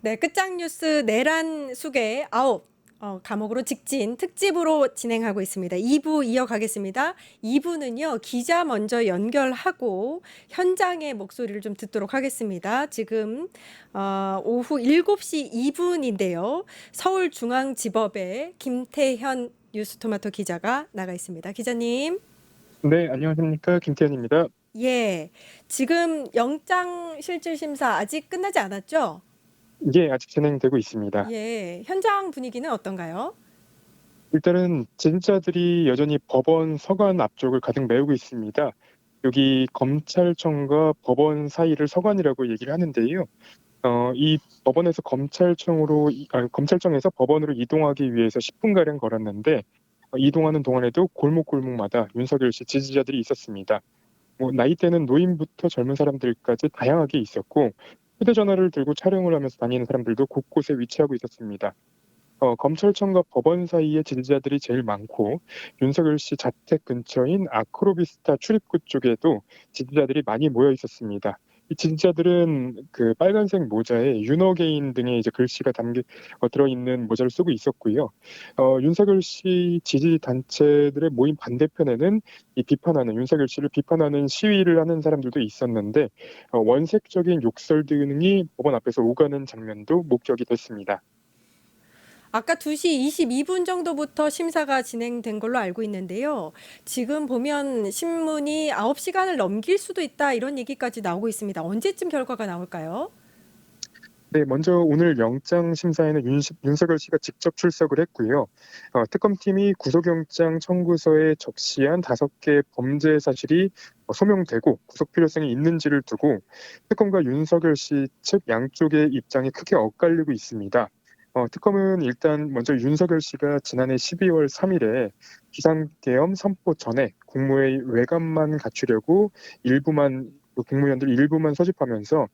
네, 끝장뉴스 내란 수계 9 감옥으로 직진 특집으로 진행하고 있습니다. 2부 이어가겠습니다. 2부는요, 기자 먼저 연결하고 현장의 목소리를 좀 듣도록 하겠습니다. 지금 오후 7시 2분인데요. 서울중앙지법에 김태현 뉴스토마토 기자가 나가 있습니다. 기자님. 네, 안녕하십니까. 김태현입니다. 예, 지금 영장실질심사 아직 끝나지 않았죠? 예, 아직 진행되고 있습니다. 예, 현장 분위기는 어떤가요? 일단은 진짜들이 여전히 법원 서관 앞쪽을 가득 메우고 있습니다. 여기 검찰청과 법원 사이를 서관이라고 얘기를 하는데요. 이 법원에서 검찰청에서 법원으로 이동하기 위해서 10분가량 걸었는데, 이동하는 동안에도 골목골목마다 윤석열 씨 지지자들이 있었습니다. 뭐 나이대는 노인부터 젊은 사람들까지 다양하게 있었고, 휴대전화를 들고 촬영을 하면서 다니는 사람들도 곳곳에 위치하고 있었습니다. 검찰청과 법원 사이에 지지자들이 제일 많고, 윤석열 씨 자택 근처인 아크로비스타 출입구 쪽에도 지지자들이 많이 모여 있었습니다. 이 지지자들은 그 빨간색 모자에 윤어게인 등의 이제 글씨가 들어있는 모자를 쓰고 있었고요. 윤석열 씨 지지 단체들의 모임 반대편에는 윤석열 씨를 비판하는 시위를 하는 사람들도 있었는데, 원색적인 욕설 등이 법원 앞에서 오가는 장면도 목격이 됐습니다. 아까 2시 22분 정도부터 심사가 진행된 걸로 알고 있는데요. 지금 보면 신문이 9시간을 넘길 수도 있다 이런 얘기까지 나오고 있습니다. 언제쯤 결과가 나올까요? 네, 먼저 오늘 영장 심사에는 윤석열 씨가 직접 출석을 했고요. 특검팀이 구속영장 청구서에 적시한 5개 범죄 사실이 소명되고 구속 필요성이 있는지를 두고 특검과 윤석열 씨 측 양쪽의 입장이 크게 엇갈리고 있습니다. 특검은 일단 먼저 윤석열 씨가 지난해 12월 3일에 비상계엄 선포 전에 국무회의 외관만 갖추려고 국무위원들 일부만 소집하면서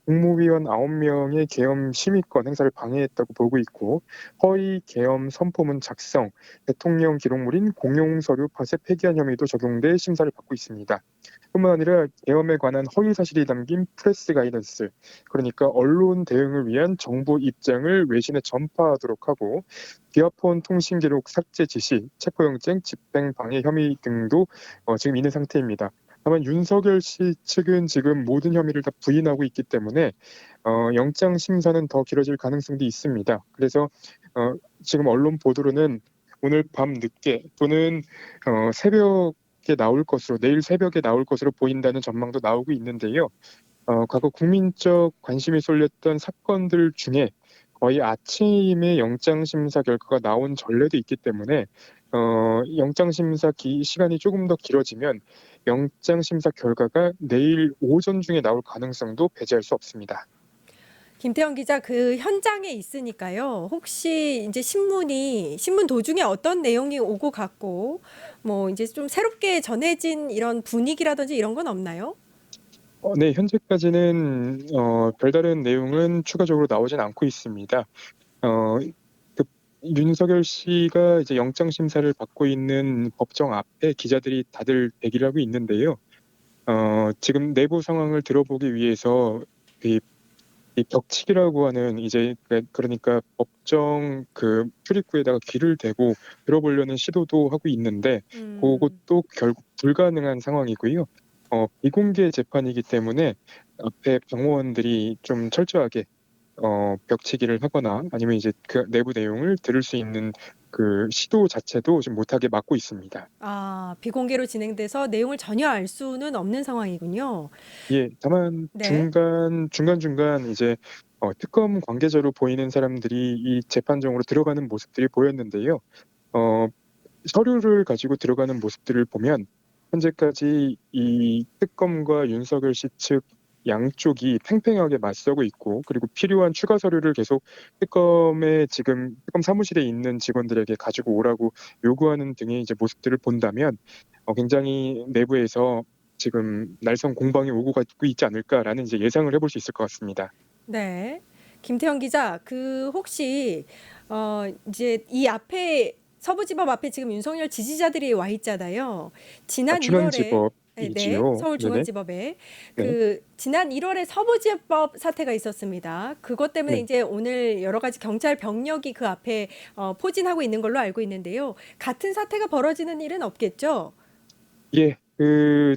국무위원 9명의 계엄 심의권 행사를 방해했다고 보고 있고, 허위 계엄 선포문 작성, 대통령 기록물인 공용서류 파쇄 폐기한 혐의도 적용돼 심사를 받고 있습니다. 뿐만 아니라 계엄에 관한 허위 사실이 담긴 프레스 가이던스, 그러니까 언론 대응을 위한 정부 입장을 외신에 전파하도록 하고, 비아폰 통신 기록 삭제 지시, 체포영장 집행 방해 혐의 등도 지금 있는 상태입니다. 다만 윤석열 씨 측은 지금 모든 혐의를 다 부인하고 있기 때문에 영장 심사는 더 길어질 가능성도 있습니다. 그래서 지금 언론 보도로는 오늘 밤 늦게 또는 내일 새벽에 나올 것으로 보인다는 전망도 나오고 있는데요. 과거 국민적 관심이 쏠렸던 사건들 중에 거의 아침에 영장 심사 결과가 나온 전례도 있기 때문에 영장 심사 시간이 조금 더 길어지면 영장 심사 결과가 내일 오전 중에 나올 가능성도 배제할 수 없습니다. 김태형 기자 그 현장에 있으니까요. 혹시 이제 신문 도중에 어떤 내용이 오고 갔고 뭐 이제 좀 새롭게 전해진 이런 분위기라든지 이런 건 없나요? 네, 현재까지는 별다른 내용은 추가적으로 나오진 않고 있습니다. 어, 그 윤석열 씨가 이제 영장 심사를 받고 있는 법정 앞에 기자들이 다들 대기를 하고 있는데요. 지금 내부 상황을 들어보기 위해서 이, 이 벽치기라고 하는 이제 그러니까 법정 그 출입구에다가 귀를 대고 들어보려는 시도도 하고 있는데, 음. 그것도 결국 불가능한 상황이고요. 비공개 재판이기 때문에 앞에 경호원들이 좀 철저하게 벽치기를 하거나 아니면 이제 그 내부 내용을 들을 수 있는 그 시도 자체도 지금 못하게 막고 있습니다. 아, 비공개로 진행돼서 내용을 전혀 알 수는 없는 상황이군요. 예, 다만 네. 중간중간 이제 특검 관계자로 보이는 사람들이 이 재판정으로 들어가는 모습들이 보였는데요. 어, 서류를 가지고 들어가는 모습들을 보면 현재까지 이 특검과 윤석열 씨 측 양쪽이 팽팽하게 맞서고 있고, 그리고 필요한 추가 서류를 계속 특검 사무실에 있는 직원들에게 가지고 오라고 요구하는 등의 이제 모습들을 본다면 굉장히 내부에서 지금 날선 공방이 오고 가고 있지 않을까라는 이제 예상을 해볼 수 있을 것 같습니다. 네. 김태형 기자, 그 혹시 이제 이 앞에 서부지법 앞에 지금 윤석열 지지자들이 와 있잖아요. 지난 1월에 중앙지법, 네, 서울중앙지검이지요. 네네. 서울중앙지법에 네. 지난 1월에 서부지법 사태가 있었습니다. 그것 때문에 네. 이제 오늘 여러 가지 경찰 병력이 그 앞에 포진하고 있는 걸로 알고 있는데요. 같은 사태가 벌어지는 일은 없겠죠? 예.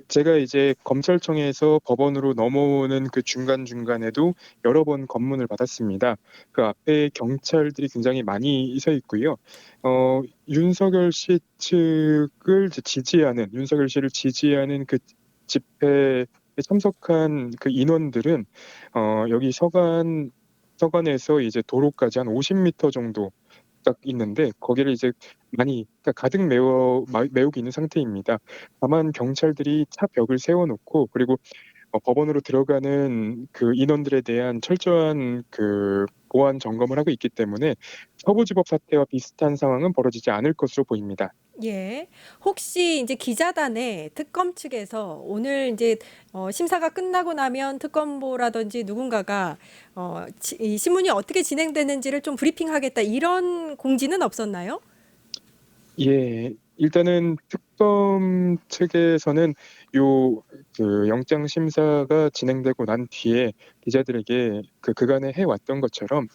제가 이제 검찰청에서 법원으로 넘어오는 그 중간중간에도 여러 번 검문을 받았습니다. 그 앞에 경찰들이 굉장히 많이 서 있고요. 윤석열 씨 측을 이제 지지하는, 윤석열 씨를 지지하는 그 집회에 참석한 그 인원들은 여기 서관에서 이제 도로까지 한 50m 정도 딱 있는데 거기를 이제 많이, 그러니까 가득 메우고 있는 상태입니다. 다만 경찰들이 차 벽을 세워 놓고, 그리고 법원으로 들어가는 그 인원들에 대한 철저한 그 보안 점검을 하고 있기 때문에 서부지법 사태와 비슷한 상황은 벌어지지 않을 것으로 보입니다. 예. 혹시 이제 기자단에 특검 측에서 오늘 이제 심사가 끝나고 나면 특검보라든지 누군가가 이 신문이 어떻게 진행되는지를 좀 브리핑하겠다 이런 공지는 없었나요? 예. 일단은 특검 측에서는 요 영장 심사가 진행되고 난 뒤에 기자들에게 그간에 해 왔던 것처럼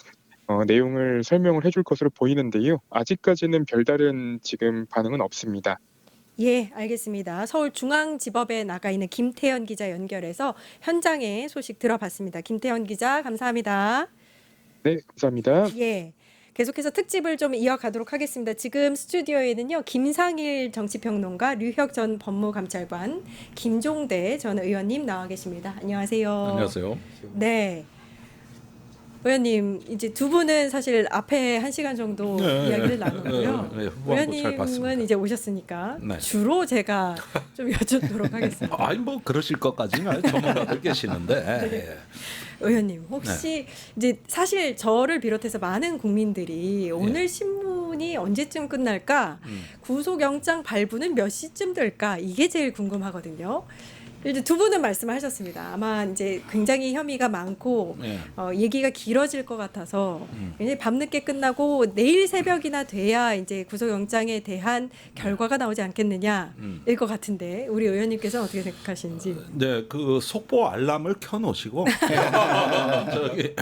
내용을 설명을 해줄 것으로 보이는데요. 아직까지는 별다른 지금 반응은 없습니다. 예, 알겠습니다. 서울중앙지법에 나가 있는 김태현 기자 연결해서 현장의 소식 들어봤습니다. 김태현 기자, 감사합니다. 네, 감사합니다. 예. 계속해서 특집을 좀 이어가도록 하겠습니다. 지금 스튜디오에는요, 김상일 정치평론가, 류혁 전 법무감찰관, 김종대 전 의원님 나와 계십니다. 안녕하세요. 안녕하세요. 네. 의원님, 이제 두 분은 사실 앞에 1시간 정도 이야기를 나눴고요. 후반부 잘 봤습니다. 의원님은 이제 오셨으니까 네. 주로 제가 좀 여쭙도록 하겠습니다. 아니 뭐 그러실 것까지는 전문가들 계시는데. 예. 의원님, 혹시 이제 사실 저를 비롯해서 많은 국민들이 오늘 신문이 언제쯤 끝날까? 구속영장 발부는 몇 시쯤 될까? 이게 제일 궁금하거든요. 이제 두 분은 말씀하셨습니다. 아마 이제 굉장히 혐의가 많고 예. 얘기가 길어질 것 같아서 이제 밤늦게 끝나고 내일 새벽이나 돼야 이제 구속영장에 대한 결과가 나오지 않겠느냐일 것 같은데 우리 의원님께서는 어떻게 생각하시는지. 네, 그 속보 알람을 켜놓으시고 저기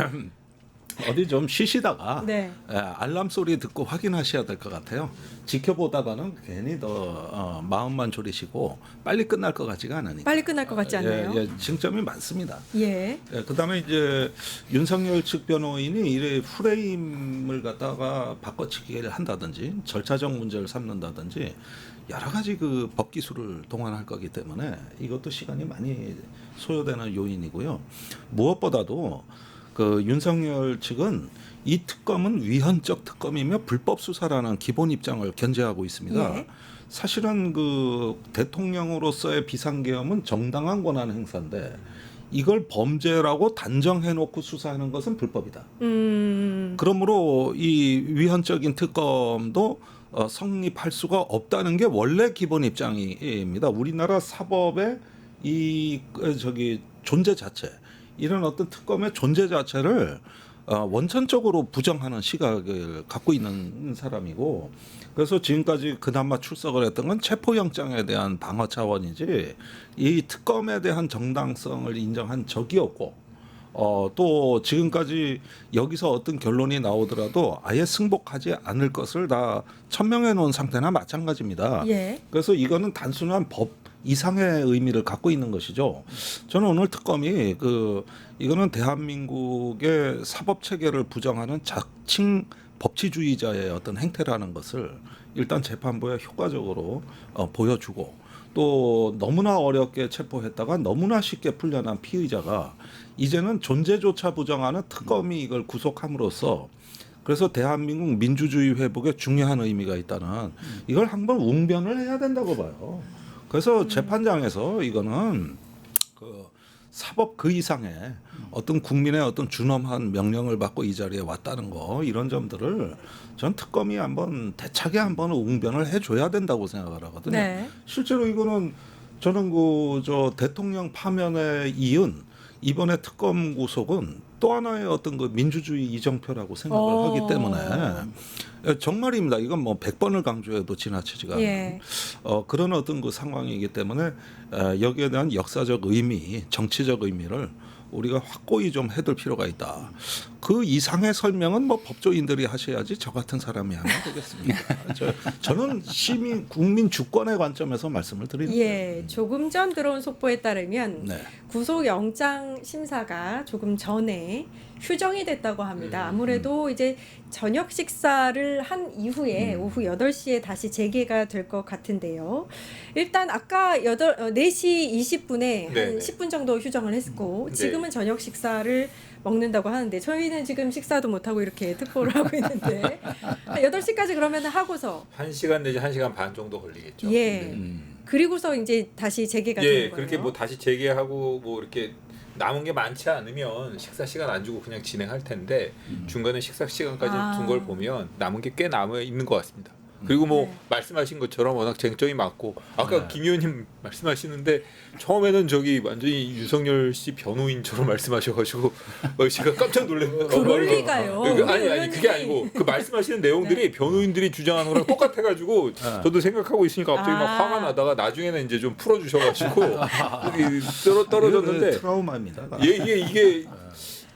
어디 좀 쉬시다가 네. 알람 소리 듣고 확인하셔야 될 것 같아요. 지켜보다가는 괜히 더 마음만 졸이시고 빨리 끝날 것 같지가 않으니까. 빨리 끝날 것 같지 않나요? 쟁점이 많습니다. 예. 그다음에 이제 윤석열 측 변호인이 이래 프레임을 갖다가 바꿔치기를 한다든지 절차적 문제를 삼는다든지 여러 가지 그 법 기술을 동원할 거기 때문에 이것도 시간이 많이 소요되는 요인이고요. 무엇보다도 그 윤석열 측은 이 특검은 위헌적 특검이며 불법 수사라는 기본 입장을 견제하고 있습니다. 예. 사실은 그 대통령으로서의 비상계엄은 정당한 권한 행사인데 이걸 범죄라고 단정해놓고 수사하는 것은 불법이다. 그러므로 이 위헌적인 특검도 성립할 수가 없다는 게 원래 기본 입장입니다. 우리나라 사법의 이 존재 자체, 이런 어떤 특검의 존재 자체를 원천적으로 부정하는 시각을 갖고 있는 사람이고, 그래서 지금까지 그나마 출석을 했던 건 체포영장에 대한 방어 차원이지 이 특검에 대한 정당성을 인정한 적이 없고, 또 지금까지 여기서 어떤 결론이 나오더라도 아예 승복하지 않을 것을 다 천명해 놓은 상태나 마찬가지입니다. 예. 그래서 이거는 단순한 법 이상의 의미를 갖고 있는 것이죠. 저는 오늘 특검이 이거는 대한민국의 사법 체계를 부정하는 자칭 법치주의자의 어떤 행태라는 것을 일단 재판부에 효과적으로 보여주고, 또 너무나 어렵게 체포했다가 너무나 쉽게 풀려난 피의자가 이제는 존재조차 부정하는 특검이 이걸 구속함으로써, 그래서 대한민국 민주주의 회복에 중요한 의미가 있다는, 이걸 한번 웅변을 해야 된다고 봐요. 그래서 재판장에서 이거는 사법 그 이상의 어떤 국민의 어떤 준엄한 명령을 받고 이 자리에 왔다는 거, 이런 점들을 전 특검이 한번 대차게 한번 웅변을 해줘야 된다고 생각을 하거든요. 네. 실제로 이거는 저는 대통령 파면에 이은 이번에 특검 구속은 또 하나의 어떤 민주주의 이정표라고 생각을 하기 때문에 정말입니다. 이건 뭐 100번을 강조해도 지나치지가 않은 예. 그런 어떤 그 상황이기 때문에 여기에 대한 역사적 의미, 정치적 의미를 우리가 확고히 좀 해둘 필요가 있다. 그 이상의 설명은 뭐 법조인들이 하셔야지 저 같은 사람이 하면 되겠습니다. 저는 시민 국민 주권의 관점에서 말씀을 드리는 거예요. 예, 조금 전 들어온 속보에 따르면 네. 구속영장 심사가 조금 전에 휴정이 됐다고 합니다. 아무래도 이제 저녁 식사를 한 이후에 오후 8시에 다시 재개가 될 것 같은데요. 일단 아까 4시 20분에 한 네네. 10분 정도 휴정을 했고 네. 지금은 저녁 식사를 먹는다고 하는데 저희는 지금 식사도 못하고 이렇게 특보를 하고 있는데 8시까지 그러면 하고서 1시간 내지 1시간 반 정도 걸리겠죠. 예. 네. 그리고서 이제 다시 재개가 되는 예, 거예요. 그렇게 뭐 다시 재개하고 뭐 이렇게 남은 게 많지 않으면 식사 시간 안 주고 그냥 진행할 텐데 중간에 식사 시간까지 둔 걸 보면 남은 게 꽤 남아 있는 것 같습니다. 그리고 뭐 네. 말씀하신 것처럼 워낙 쟁점이 많고 아까 네. 김 의원님 말씀하시는데 처음에는 저기 완전히 윤석열 씨 변호인처럼 말씀하셔가지고 제가 깜짝 놀랐어요. 그럴 리가요. 아니 그게 아니고 그 말씀하시는 내용들이 네. 변호인들이 주장하는 거랑 똑같아가지고 저도 생각하고 있으니까 갑자기 막 화가 나다가 나중에는 이제 좀 풀어주셔가지고 떨어졌는데 트라우마입니다. 이게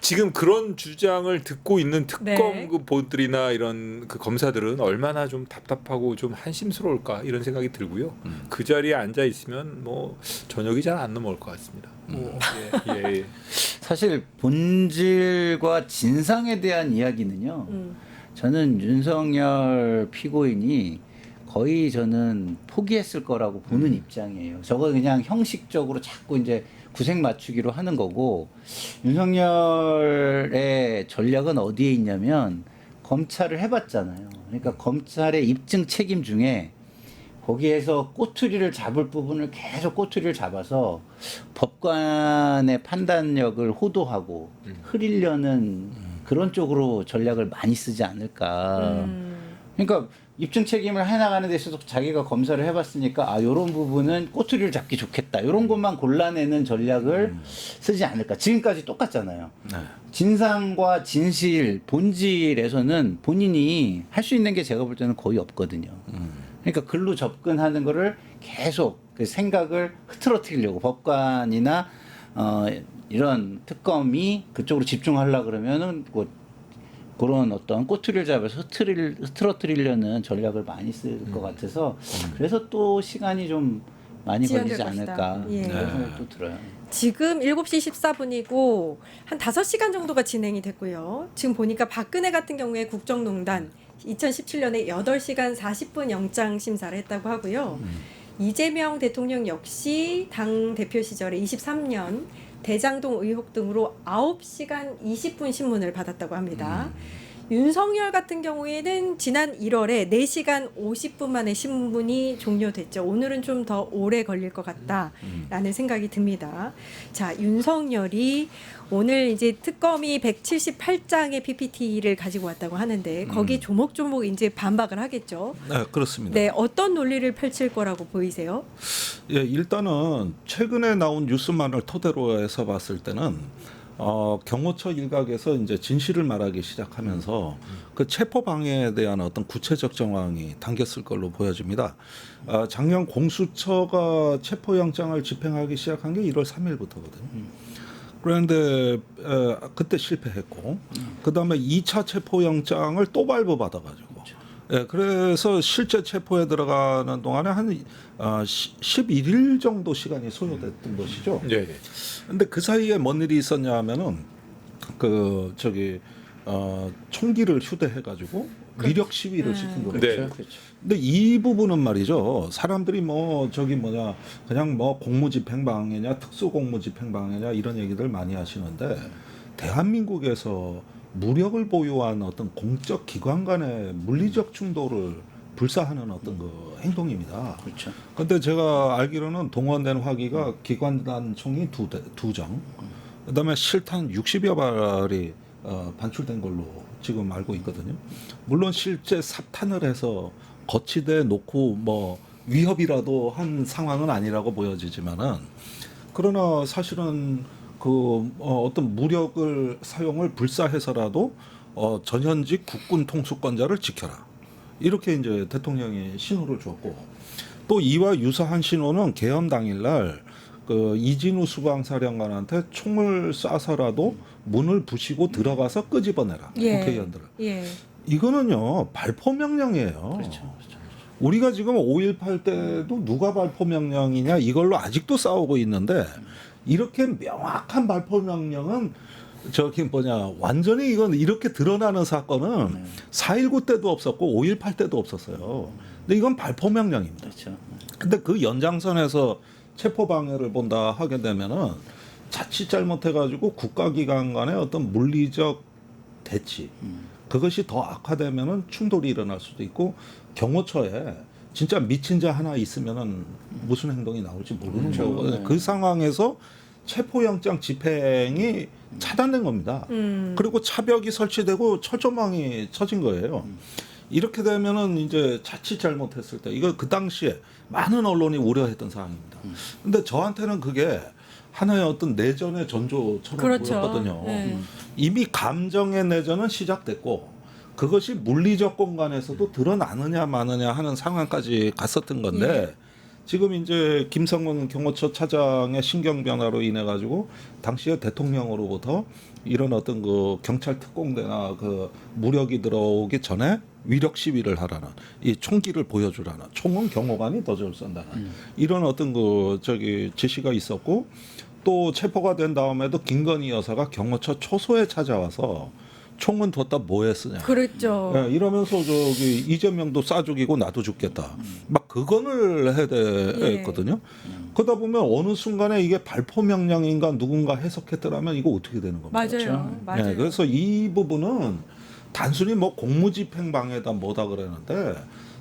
지금 그런 주장을 듣고 있는 네. 특검 그 보들이나 이런 그 검사들은 얼마나 좀 답답하고 좀 한심스러울까 이런 생각이 들고요. 그 자리에 앉아 있으면 뭐 저녁이 잘 안 넘어올 것 같습니다. 예. 사실 본질과 진상에 대한 이야기는요. 저는 윤석열 피고인이 거의 저는 포기했을 거라고 보는 입장이에요. 저거 그냥 형식적으로 자꾸 이제 구색 맞추기로 하는 거고 윤석열의 전략은 어디에 있냐면 검찰을 해봤잖아요. 그러니까 검찰의 입증 책임 중에 거기에서 꼬투리를 잡을 부분을 계속 꼬투리를 잡아서 법관의 판단력을 호도하고 흐리려는 그런 쪽으로 전략을 많이 쓰지 않을까. 그러니까 입증 책임을 해나가는 데 있어서 자기가 검사를 해봤으니까 요런 부분은 꼬투리를 잡기 좋겠다. 요런 것만 골라내는 전략을 쓰지 않을까. 지금까지 똑같잖아요. 네. 진상과 진실, 본질에서는 본인이 할 수 있는 게 제가 볼 때는 거의 없거든요. 그러니까 글로 접근하는 거를 계속 그 생각을 흐트러뜨리려고 법관이나 이런 특검이 그쪽으로 집중하려고 그러면은 뭐 그런 어떤 꼬투리를 잡아서 흐트러뜨리려는 전략을 많이 쓸 것 같아서 그래서 또 시간이 좀 많이 지연될 걸리지 것이다. 않을까 예. 그런 생각도 들어요. 지금 7시 14분이고 한 5시간 정도가 진행이 됐고요. 지금 보니까 박근혜 같은 경우에 국정농단 2017년에 8시간 40분 영장 심사를 했다고 하고요. 이재명 대통령 역시 당 대표 시절에 23년 대장동 의혹 등으로 9시간 20분 신문을 받았다고 합니다. 윤석열 같은 경우에는 지난 1월에 4시간 50분 만에 신문이 종료됐죠. 오늘은 좀 더 오래 걸릴 것 같다라는 생각이 듭니다. 자, 윤석열이 오늘 이제 특검이 178장의 PPT를 가지고 왔다고 하는데 거기 조목조목 이제 반박을 하겠죠. 네, 그렇습니다. 네, 어떤 논리를 펼칠 거라고 보이세요? 예, 일단은 최근에 나온 뉴스만을 토대로 해서 봤을 때는 경호처 일각에서 이제 진실을 말하기 시작하면서 그 체포 방해에 대한 어떤 구체적 정황이 담겼을 걸로 보여집니다. 작년 공수처가 체포 영장을 집행하기 시작한 게 1월 3일부터거든요. 그런데 그때 실패했고 그다음에 2차 체포 영장을 또 발부받아가지고 예, 그래서 실제 체포에 들어가는 동안에 한 11일 정도 시간이 소요됐던 것이죠. 네. 근데 그 사이에 뭔 일이 있었냐 하면은 총기를 휴대해가지고 위력 시위를 시킨 거죠. 네. 그렇죠. 근데 이 부분은 말이죠. 사람들이 그냥 공무집행방해냐 특수공무집행방해냐 이런 얘기들 많이 하시는데 대한민국에서 무력을 보유한 어떤 공적 기관 간의 물리적 충돌을 불사하는 어떤 그 행동입니다. 그렇죠. 근데 제가 알기로는 동원된 화기가 기관단 총이 두 정, 그다음에 실탄 60여 발이 반출된 걸로 지금 알고 있거든요. 물론 실제 삽탄을 해서 거치대 놓고 뭐 위협이라도 한 상황은 아니라고 보여지지만은 그러나 사실은 어떤 무력을 사용을 불사해서라도 전현직 국군 통수권자를 지켜라. 이렇게 이제 대통령이 신호를 줬고 또 이와 유사한 신호는 개헌 당일날 그 이진우 수방사령관한테 총을 쏴서라도 문을 부시고 들어가서 끄집어내라 예. 국회의원들을. 예. 이거는요 발포 명령이에요. 그렇죠. 우리가 지금 5.18 때도 누가 발포 명령이냐 이걸로 아직도 싸우고 있는데 이렇게 명확한 발포 명령은 저기 뭐냐 완전히 이건 이렇게 드러나는 사건은 4.19 때도 없었고 5.18 때도 없었어요. 근데 이건 발포 명령입니다. 그렇죠. 근데 그 연장선에서 체포 방해를 본다 하게 되면은 자칫 잘못해가지고 국가기관 간의 어떤 물리적 대치 그것이 더 악화되면은 충돌이 일어날 수도 있고 경호처에 진짜 미친 자 하나 있으면은 무슨 행동이 나올지 모르는 거고 그 상황에서 체포영장 집행이 차단된 겁니다. 그리고 차벽이 설치되고 철조망이 쳐진 거예요. 이렇게 되면은 이제 자칫 잘못했을 때 이거 그 당시에 많은 언론이 우려했던 사항입니다. 근데 저한테는 그게 하나의 어떤 내전의 전조처럼 그렇죠. 보였거든요. 네. 이미 감정의 내전은 시작됐고 그것이 물리적 공간에서도 드러나느냐 마느냐 하는 상황까지 갔었던 건데 예. 지금 이제 김성근 경호처 차장의 신경 변화로 인해 가지고 당시에 대통령으로부터 이런 어떤 그 경찰 특공대나 그 무력이 들어오기 전에 위력 시위를 하라는 이 총기를 보여주라는 총은 경호관이 더 잘 쏜다는 이런 어떤 그 저기 지시가 있었고 또 체포가 된 다음에도 김건희 여사가 경호처 초소에 찾아와서 총은 뒀다 뭐에 쓰냐. 그랬죠. 예, 이러면서 저기 이재명도 쏴 죽이고 나도 죽겠다. 막 그거를 해야 되거든요. 그러다 보면 어느 순간에 이게 발포 명령인가 누군가 해석했더라면 이거 어떻게 되는 겁니까? 맞아요. 그렇죠. 맞아요. 예, 그래서 이 부분은 단순히 뭐 공무집행 방해다 뭐다 그러는데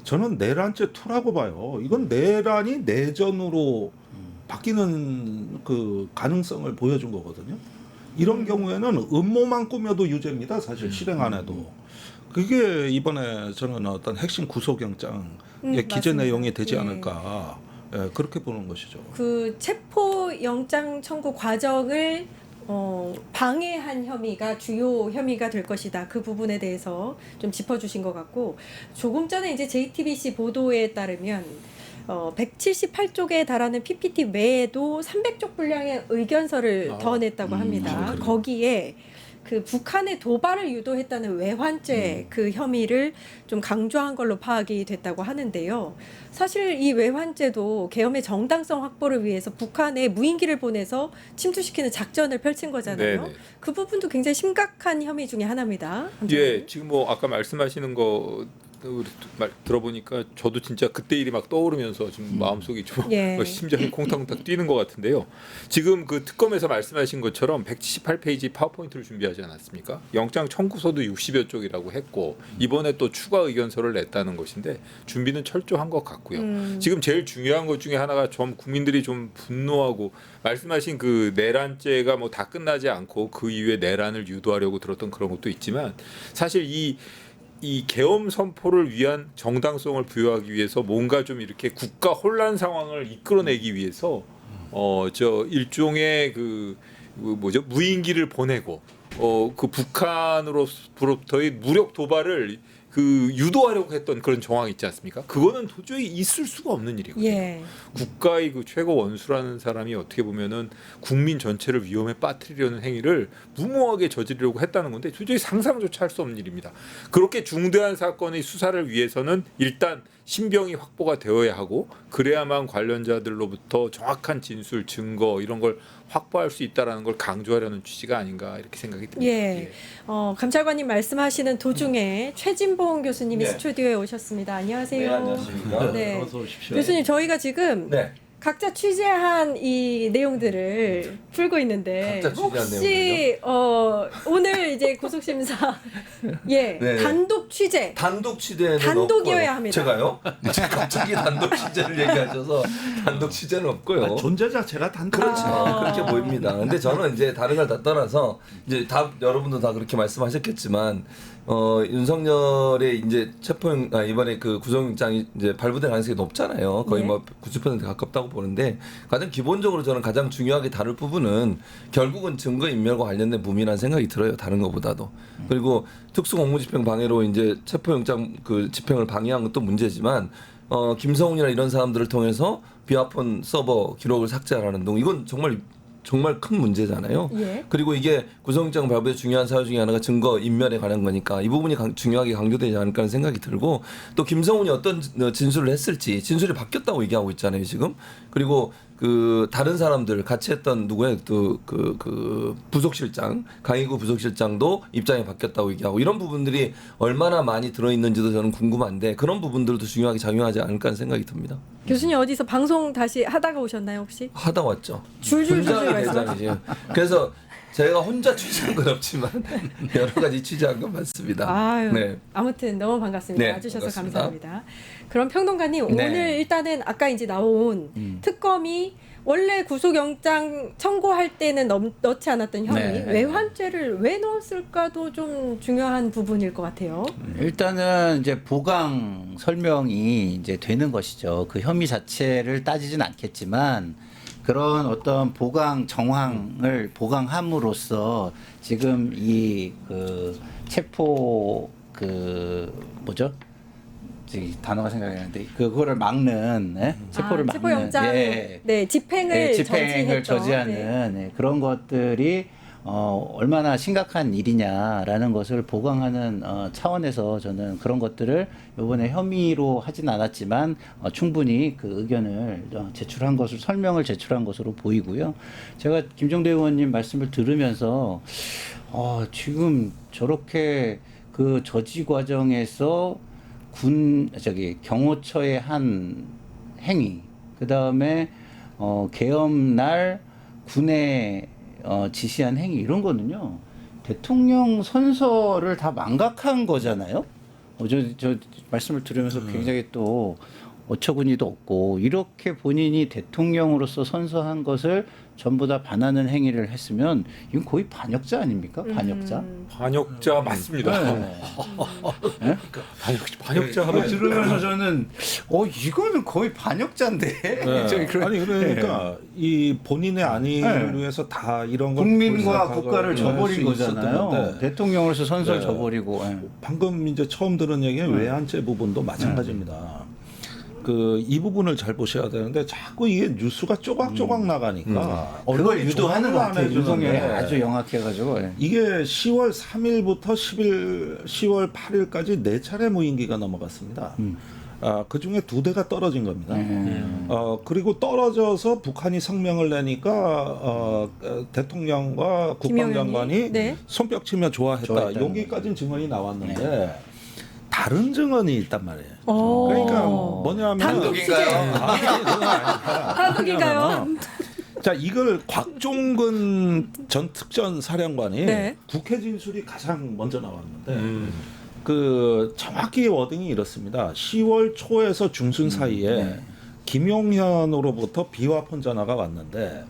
저는 내란죄 2라고 봐요. 이건 내란이 내전으로 바뀌는 그 가능성을 보여준 거거든요. 이런 경우에는 음모만 꾸며도 유죄입니다. 사실 실행 안 해도. 그게 이번에 저는 어떤 핵심 구속영장의 기재 맞습니다. 내용이 되지 예. 않을까 예, 그렇게 보는 것이죠. 그 체포 영장 청구 과정을 방해한 혐의가 주요 혐의가 될 것이다. 그 부분에 대해서 좀 짚어주신 것 같고 조금 전에 이제 JTBC 보도에 따르면 178쪽에 달하는 PPT 외에도 300쪽 분량의 의견서를 더 냈다고 합니다. 그래요? 거기에 그 북한의 도발을 유도했다는 외환죄 그 혐의를 좀 강조한 걸로 파악이 됐다고 하는데요. 사실 이 외환죄도 계엄의 정당성 확보를 위해서 북한에 무인기를 보내서 침투시키는 작전을 펼친 거잖아요. 네네. 그 부분도 굉장히 심각한 혐의 중에 하나입니다. 예, 지금 뭐 아까 말씀하시는 거 들어보니까 저도 진짜 그때 일이 막 떠오르면서 좀 마음속이 좀 예. 심장이 콩탕탕 뛰는 것 같은데요. 지금 그 특검에서 말씀하신 것처럼 178페이지 파워포인트를 준비하지 않았습니까? 영장 청구서도 60여 쪽이라고 했고 이번에 또 추가 의견서를 냈다는 것인데 준비는 철저한 것 같고요. 지금 제일 중요한 것 중에 하나가 좀 국민들이 좀 분노하고 말씀하신 그 내란죄가 뭐 다 끝나지 않고 그 이후에 내란을 유도하려고 들었던 그런 것도 있지만 사실 이 계엄 선포를 위한 정당성을 부여하기 위해서 뭔가 좀 이렇게 국가 혼란 상황을 이끌어내기 위해서 저 일종의 그 뭐죠 무인기를 보내고 그 북한으로부터의 무력 도발을 그 유도하려고 했던 그런 정황이 있지 않습니까? 그거는 도저히 있을 수가 없는 일이거든요. 예. 국가의 그 최고 원수라는 사람이 어떻게 보면은 국민 전체를 위험에 빠뜨리려는 행위를 무모하게 저지르려고 했다는 건데 도저히 상상조차 할 수 없는 일입니다. 그렇게 중대한 사건의 수사를 위해서는 일단 신병이 확보가 되어야 하고 그래야만 관련자들로부터 정확한 진술, 증거 이런 걸 확보할 수 있다라는 걸 강조하려는 취지가 아닌가 이렇게 생각이 듭니다. 예. 감찰관님 말씀하시는 도중에 최진봉 교수님이 네. 스튜디오에 오셨습니다. 안녕하세요. 네, 안녕하십니까. 네. 어서 오십시오. 교수님 저희가 지금 네. 각자 취재한 이 내용들을 풀고 있는데 각자 취재한 혹시 오늘 이제 구속 심사 예 네. 단독 취재 단독 취재는 단독이어야 없고요. 합니다. 제가요? 갑자기 단독 취재를 얘기하셔서 단독 취재는 없고요. 존재 자체가 단단하지. 그렇죠. 그렇게 보입니다. 근데 저는 이제 다른 걸 다 떠나서 이제 여러분도 다 그렇게 말씀하셨겠지만 윤석열의 이제 이번에 그 구속영장이 이제 발부될 가능성이 높잖아요. 거의 네. 뭐 90% 가깝다고 보는데 가장 기본적으로 저는 가장 중요하게 다룰 부분은 결국은 증거인멸과 관련된 부분이라는 생각이 들어요. 다른 것보다도. 그리고 특수공무집행 방해로 이제 체포영장 그 집행을 방해한 것도 문제지만 김성훈이나 이런 사람들을 통해서 비화폰 서버 기록을 삭제하라는 등 이건 정말 큰 문제잖아요. 예. 그리고 이게 구속영장 발부의 중요한 사유 중에 하나가 증거 인멸에 관한 거니까 이 부분이 중요하게 강조되지 않을까 하는 생각이 들고 또 김성훈이 어떤 진술을 했을지 진술이 바뀌었다고 얘기하고 있잖아요 지금. 그리고 그 다른 사람들 같이 했던 누구예요? 그 부속실장 강희구 부속실장도 입장이 바뀌었다고 얘기하고 이런 부분들이 얼마나 많이 들어있는지도 저는 궁금한데 그런 부분들도 중요하게 작용하지 않을까 하는 생각이 듭니다. 교수님 어디서 방송 다시 하다가 오셨나요 혹시? 하다 왔죠. 줄줄줄 분장이 말씀하시죠. 대장이지. 그래서 제가 혼자 취재한 건 없지만 여러 가지 취재한 건 많습니다. 아유, 네. 아무튼 너무 반갑습니다. 네, 와주셔서 반갑습니다. 감사합니다. 그럼 평론가님 네. 오늘 일단은 아까 이제 나온 특검이 원래 구속영장 청구할 때는 넣지 않았던 혐의 네. 외환죄를 왜 넣었을까도 좀 중요한 부분일 것 같아요. 일단은 이제 보강 설명이 이제 되는 것이죠. 그 혐의 자체를 따지진 않겠지만 그런 어떤 보강 정황을 보강함으로써 지금 이 그 체포 그 뭐죠? 이 단어가 생각이 나는데 그거를 막는 체포를 막는 체포영장 네, 집행을 집행을 저지했던, 저지하는 그런 것들이 얼마나 심각한 일이냐라는 것을 보강하는 차원에서 저는 그런 것들을 이번에 혐의로 하진 않았지만 충분히 그 의견을 제출한 것을 설명을 제출한 것으로 보이고요. 제가 김종대 의원님 말씀을 들으면서 지금 저렇게 그 저지 과정에서 경호처의 한 행위, 그 다음에 계엄 날 군의 지시한 행위 이런 거는요 대통령 선서를 다 망각한 거잖아요. 저 말씀을 들으면서 굉장히 또 어처구니도 없고 이렇게 본인이 대통령으로서 선서한 것을 전부 다 반하는 행위를 했으면 이건 거의 반역자 아닙니까? 반역자. 반역자 맞습니다. 네. 반역자 그거 하면 들으면서 저는 이거는 거의 반역자인데. 저기 아니 그러니까 이 본인의 안위를 위해서 다 이런 걸 국민과 불쌍하고 국가를 할수 저버린 있었던 거잖아요. 건데 대통령으로서 선서를 네. 저버리고. 방금 이제 처음 들은 얘기는 외환죄 부분도 마찬가지입니다. 이 부분을 잘 보셔야 되는데 자꾸 이게 뉴스가 쪼각쪼각 나가니까 그걸 언론이 유도하는 것 조언을 안 같아요. 윤석열이 해주는데 아주 영악해가지고. 이게 10월 3일부터 10월 8일까지 4차례 무인기가 넘어갔습니다. 그 중에 2대가 떨어진 겁니다. 그리고 떨어져서 북한이 성명을 내니까 대통령과 국방장관이 네. 손뼉치며 좋아했다. 좋아했다는 여기까지는 증언이 나왔는데 다른 증언이 있단 말이에요. 오. 그러니까 뭐냐면 단독인가요? 단독인가요? 자, 이걸 곽종근 전 특전사령관이 네. 국회 진술이 가장 먼저 나왔는데 그 정확히 워딩이 이렇습니다. 10월 초에서 중순 사이에 김용현으로부터 비화폰 전화가 왔는데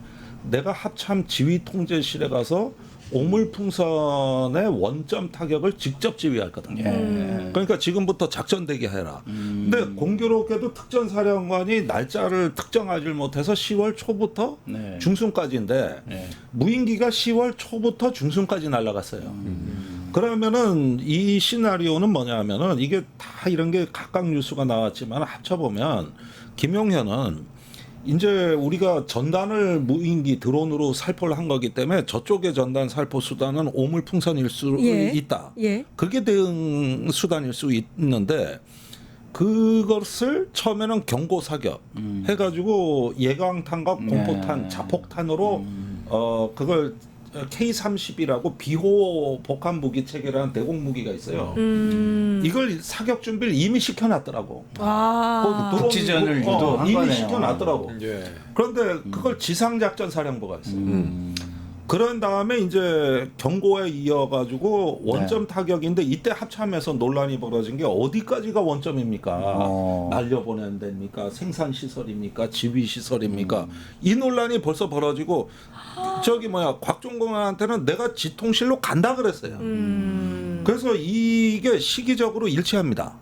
내가 합참 지휘통제실에 가서 오물풍선의 원점 타격을 직접 지휘할 거다. 그러니까 지금부터 작전 대기해라. 근데 공교롭게도 특전사령관이 날짜를 특정하지 못해서 10월 초부터 네. 중순까지인데 네. 무인기가 10월 초부터 중순까지 날아갔어요. 그러면은 이 시나리오는 뭐냐면은 이게 다 이런 게 각각 뉴스가 나왔지만 합쳐보면 김용현은 이제 우리가 전단을 무인기 드론으로 살포를 한 거기 때문에 저쪽의 전단 살포 수단은 오물풍선일 수 있다. 예. 그게 대응 수단일 수 있는데 그것을 처음에는 경고 사격 해가지고 예강탄과 공포탄, 자폭탄으로 그걸 K-30이라고 비호 복합 무기 체계라는 대공 무기가 있어요. 이걸 사격 준비를 이미 시켜놨더라고. 와. 드론 국지전을 유도한 이미 거네요. 시켜놨더라고. 예. 그런데 그걸 지상작전 사령부가 있어요. 그런 다음에 이제 경고에 이어가지고 원점 타격인데 이때 합참에서 논란이 벌어진 게 어디까지가 원점입니까? 날려보내는 데입니까? 생산시설입니까? 지휘시설입니까? 이 논란이 벌써 벌어지고 곽종근한테는 내가 지통실로 간다 그랬어요. 그래서 이게 시기적으로 일치합니다.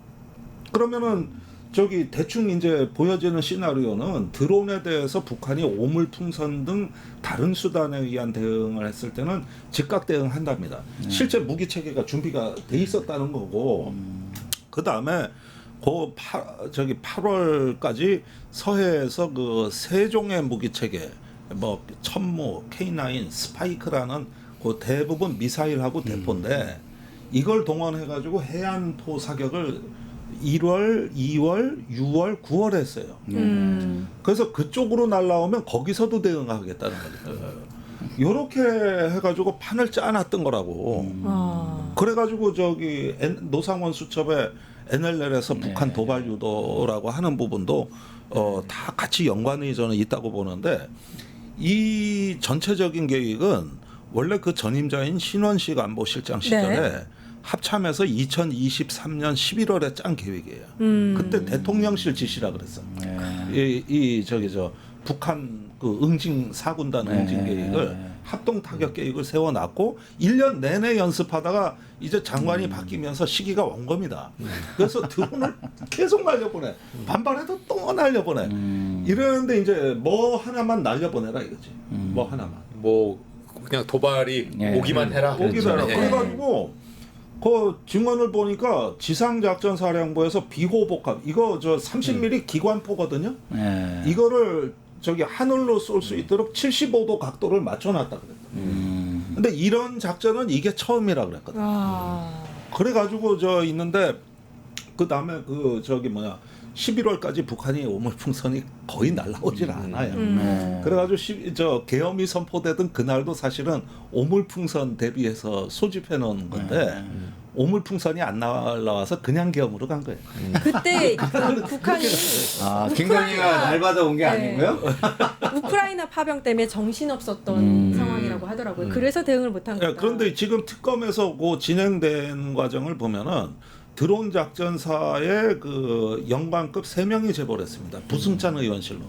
그러면은 저기 대충 이제 보여지는 시나리오는 드론에 대해서 북한이 오물풍선 등 다른 수단에 의한 대응을 했을 때는 즉각 대응한답니다. 실제 무기 체계가 준비가 돼 있었다는 거고 그 다음에 저기 8월까지 서해에서 그 세 종의 무기 체계, 뭐 천무, K9, 스파이크라는 그 대부분 미사일하고 대포인데 이걸 동원해가지고 해안포 사격을 1월, 2월, 6월, 9월 했어요. 그래서 그쪽으로 날라오면 거기서도 대응하겠다는 거죠. 요렇게 해가지고 판을 짜놨던 거라고. 그래가지고 저기 노상원 수첩에 NLL에서 북한 도발 유도라고 하는 부분도 다 같이 연관이 저는 있다고 보는데 이 전체적인 계획은 원래 그 전임자인 신원식 안보실장 시절에 합참에서 2023년 11월에 짠 계획이에요. 그때 대통령실 지시라 그랬어. 이 북한 그 응징 4군단 응징 계획을 합동 타격 계획을 세워놨고 1년 내내 연습하다가 이제 장관이 바뀌면서 시기가 온 겁니다. 그래서 드론을 계속 날려보내. 반발해도 또 날려보내. 이러는데 이제 뭐 하나만 날려보내라 이거지. 뭐 하나만. 뭐 그냥 도발이 오기만 해라. 오기만 해라. 예. 그래가지고 그 증언을 보니까 지상작전사령부에서 비호복합 이거 저 30mm 기관포거든요. 이거를 저기 하늘로 쏠 수 있도록 75도 각도를 맞춰놨다 그랬거든요. 근데 이런 작전은 이게 처음이라 그랬거든. 그래가지고 저 있는데 그 다음에 그 저기 뭐냐 11월까지 북한이 오물풍선이 거의 날라오질 않아요. 그래가지고 저 계엄이 선포되던 그날도 사실은 오물풍선 대비해서 소집해 놓은 건데 오물풍선이 안 날라와서 그냥 계엄으로 간 거예요. 그때 그 북한이 김건희가 날 받아온 게 아니고요. 우크라이나 파병 때문에 정신없었던 상황이라고 하더라고요. 그래서 대응을 못한 거다. 그런데 지금 특검에서 그 진행된 과정을 보면은 드론 작전사의 그 영관급 3명이 제보했습니다. 부승찬 의원실로.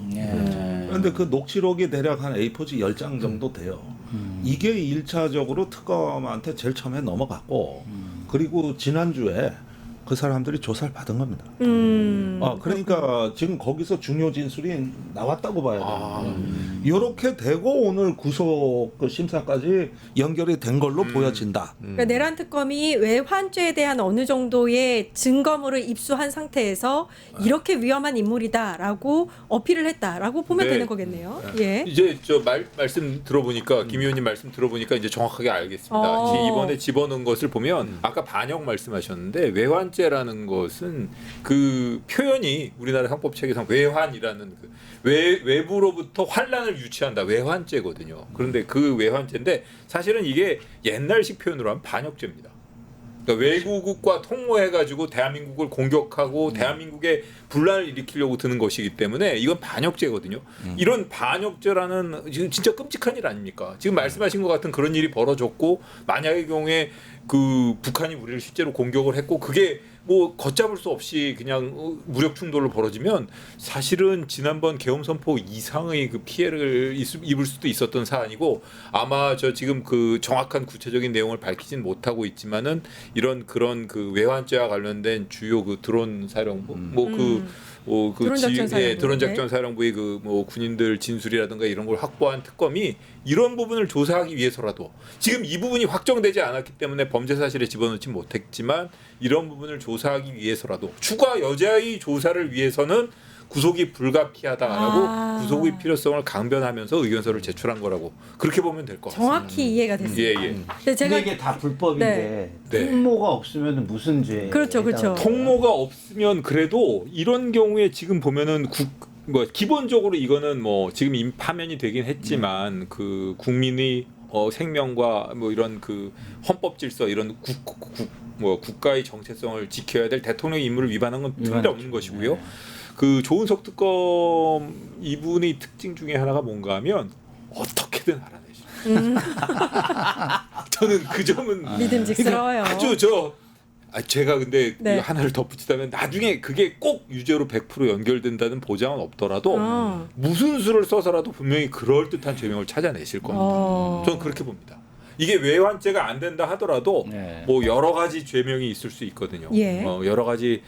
그런데 그 녹취록이 대략 한 A4지 10장 정도 돼요. 이게 1차적으로 특검한테 제일 처음에 넘어갔고 그리고 지난주에 그 사람들이 조사를 받은 겁니다. 그러니까 지금 거기서 중요 진술이 나왔다고 봐야 돼요. 이렇게 되고 오늘 구속 그 심사까지 연결이 된 걸로 보여진다. 그러니까 내란 특검이 외환죄에 대한 어느 정도의 증거물을 입수한 상태에서 이렇게 위험한 인물이다라고 어필을 했다라고 보면 네. 되는 거겠네요. 예. 이제 저 말씀 들어보니까 김 의원님 말씀 들어보니까 이제 정확하게 알겠습니다. 이번에 집어넣은 것을 보면 아까 반역 말씀하셨는데 외환죄라는 것은 그 표현이 우리나라 형법 체계상 외환이라는 그 외부로부터 환란을 유치한다 외환죄거든요. 그런데 그 외환죄인데 사실은 이게 옛날식 표현으로 하면 반역죄입니다. 그러니까 외국국과 통모해가지고 대한민국을 공격하고 대한민국에 분란을 일으키려고 드는 것이기 때문에 이건 반역죄거든요. 이런 반역죄라는 지금 진짜 끔찍한 일 아닙니까? 지금 말씀하신 것 같은 그런 일이 벌어졌고 만약의 경우에 그 북한이 우리를 실제로 공격을 했고 그게 뭐 걷잡을 수 없이 그냥 무력 충돌로 벌어지면 사실은 지난번 계엄 선포 이상의 그 피해를 입을 수도 있었던 사안이고 아마 저 지금 그 정확한 구체적인 내용을 밝히진 못하고 있지만은 이런 그런 그 외환죄와 관련된 주요 그 드론 사령부 드론 작전 사령부의 그 뭐 군인들 진술이라든가 이런 걸 확보한 특검이 이런 부분을 조사하기 위해서라도 지금 이 부분이 확정되지 않았기 때문에 범죄 사실에 집어넣지 못했지만 이런 부분을 조사하기 위해서라도 추가 여자의 조사를 위해서는 구속이 불가피하다라고 구속의 필요성을 강변하면서 의견서를 제출한 거라고 그렇게 보면 될 것 같습니다. 정확히 이해가 됐습니다. 예. 근데 제가 근데 이게 다 불법인데 통모가 없으면 무슨 죄? 그렇죠. 통모가 없으면 그래도 이런 경우에 지금 보면은 기본적으로 이거는 뭐 지금 파면이 되긴 했지만 그 국민의 생명과 뭐 이런 그 헌법 질서 이런 국가의 정체성을 지켜야 될 대통령의 임무를 위반한 건 틀림없는 것이고요. 그 조은석 특검 이분의 특징 중에 하나가 뭔가 하면 어떻게든 알아내죠. 저는 그 점은 믿음직스러워요. 아주 제가 근데 하나를 덧붙이자면 나중에 그게 꼭 유죄로 100% 연결된다는 보장은 없더라도 무슨 수를 써서라도 분명히 그럴듯한 죄명을 찾아내실 겁니다. 저는 그렇게 봅니다. 이게 외환죄가 안 된다 하더라도 네. 뭐 여러 가지 죄명이 있을 수 있거든요. 예. 여러 가지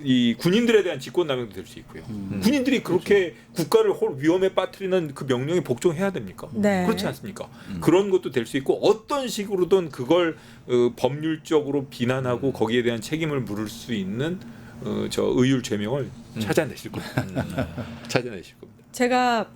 이 군인들에 대한 직권남용도 될 수 있고요. 군인들이 그렇게 국가를 위험에 빠뜨리는 그 명령에 복종해야 됩니까? 네. 그렇지 않습니까? 그런 것도 될 수 있고 어떤 식으로든 그걸 법률적으로 비난하고 거기에 대한 책임을 물을 수 있는 저 의율 죄명을 찾아내실 겁니다. 찾아내실 겁니다. 제가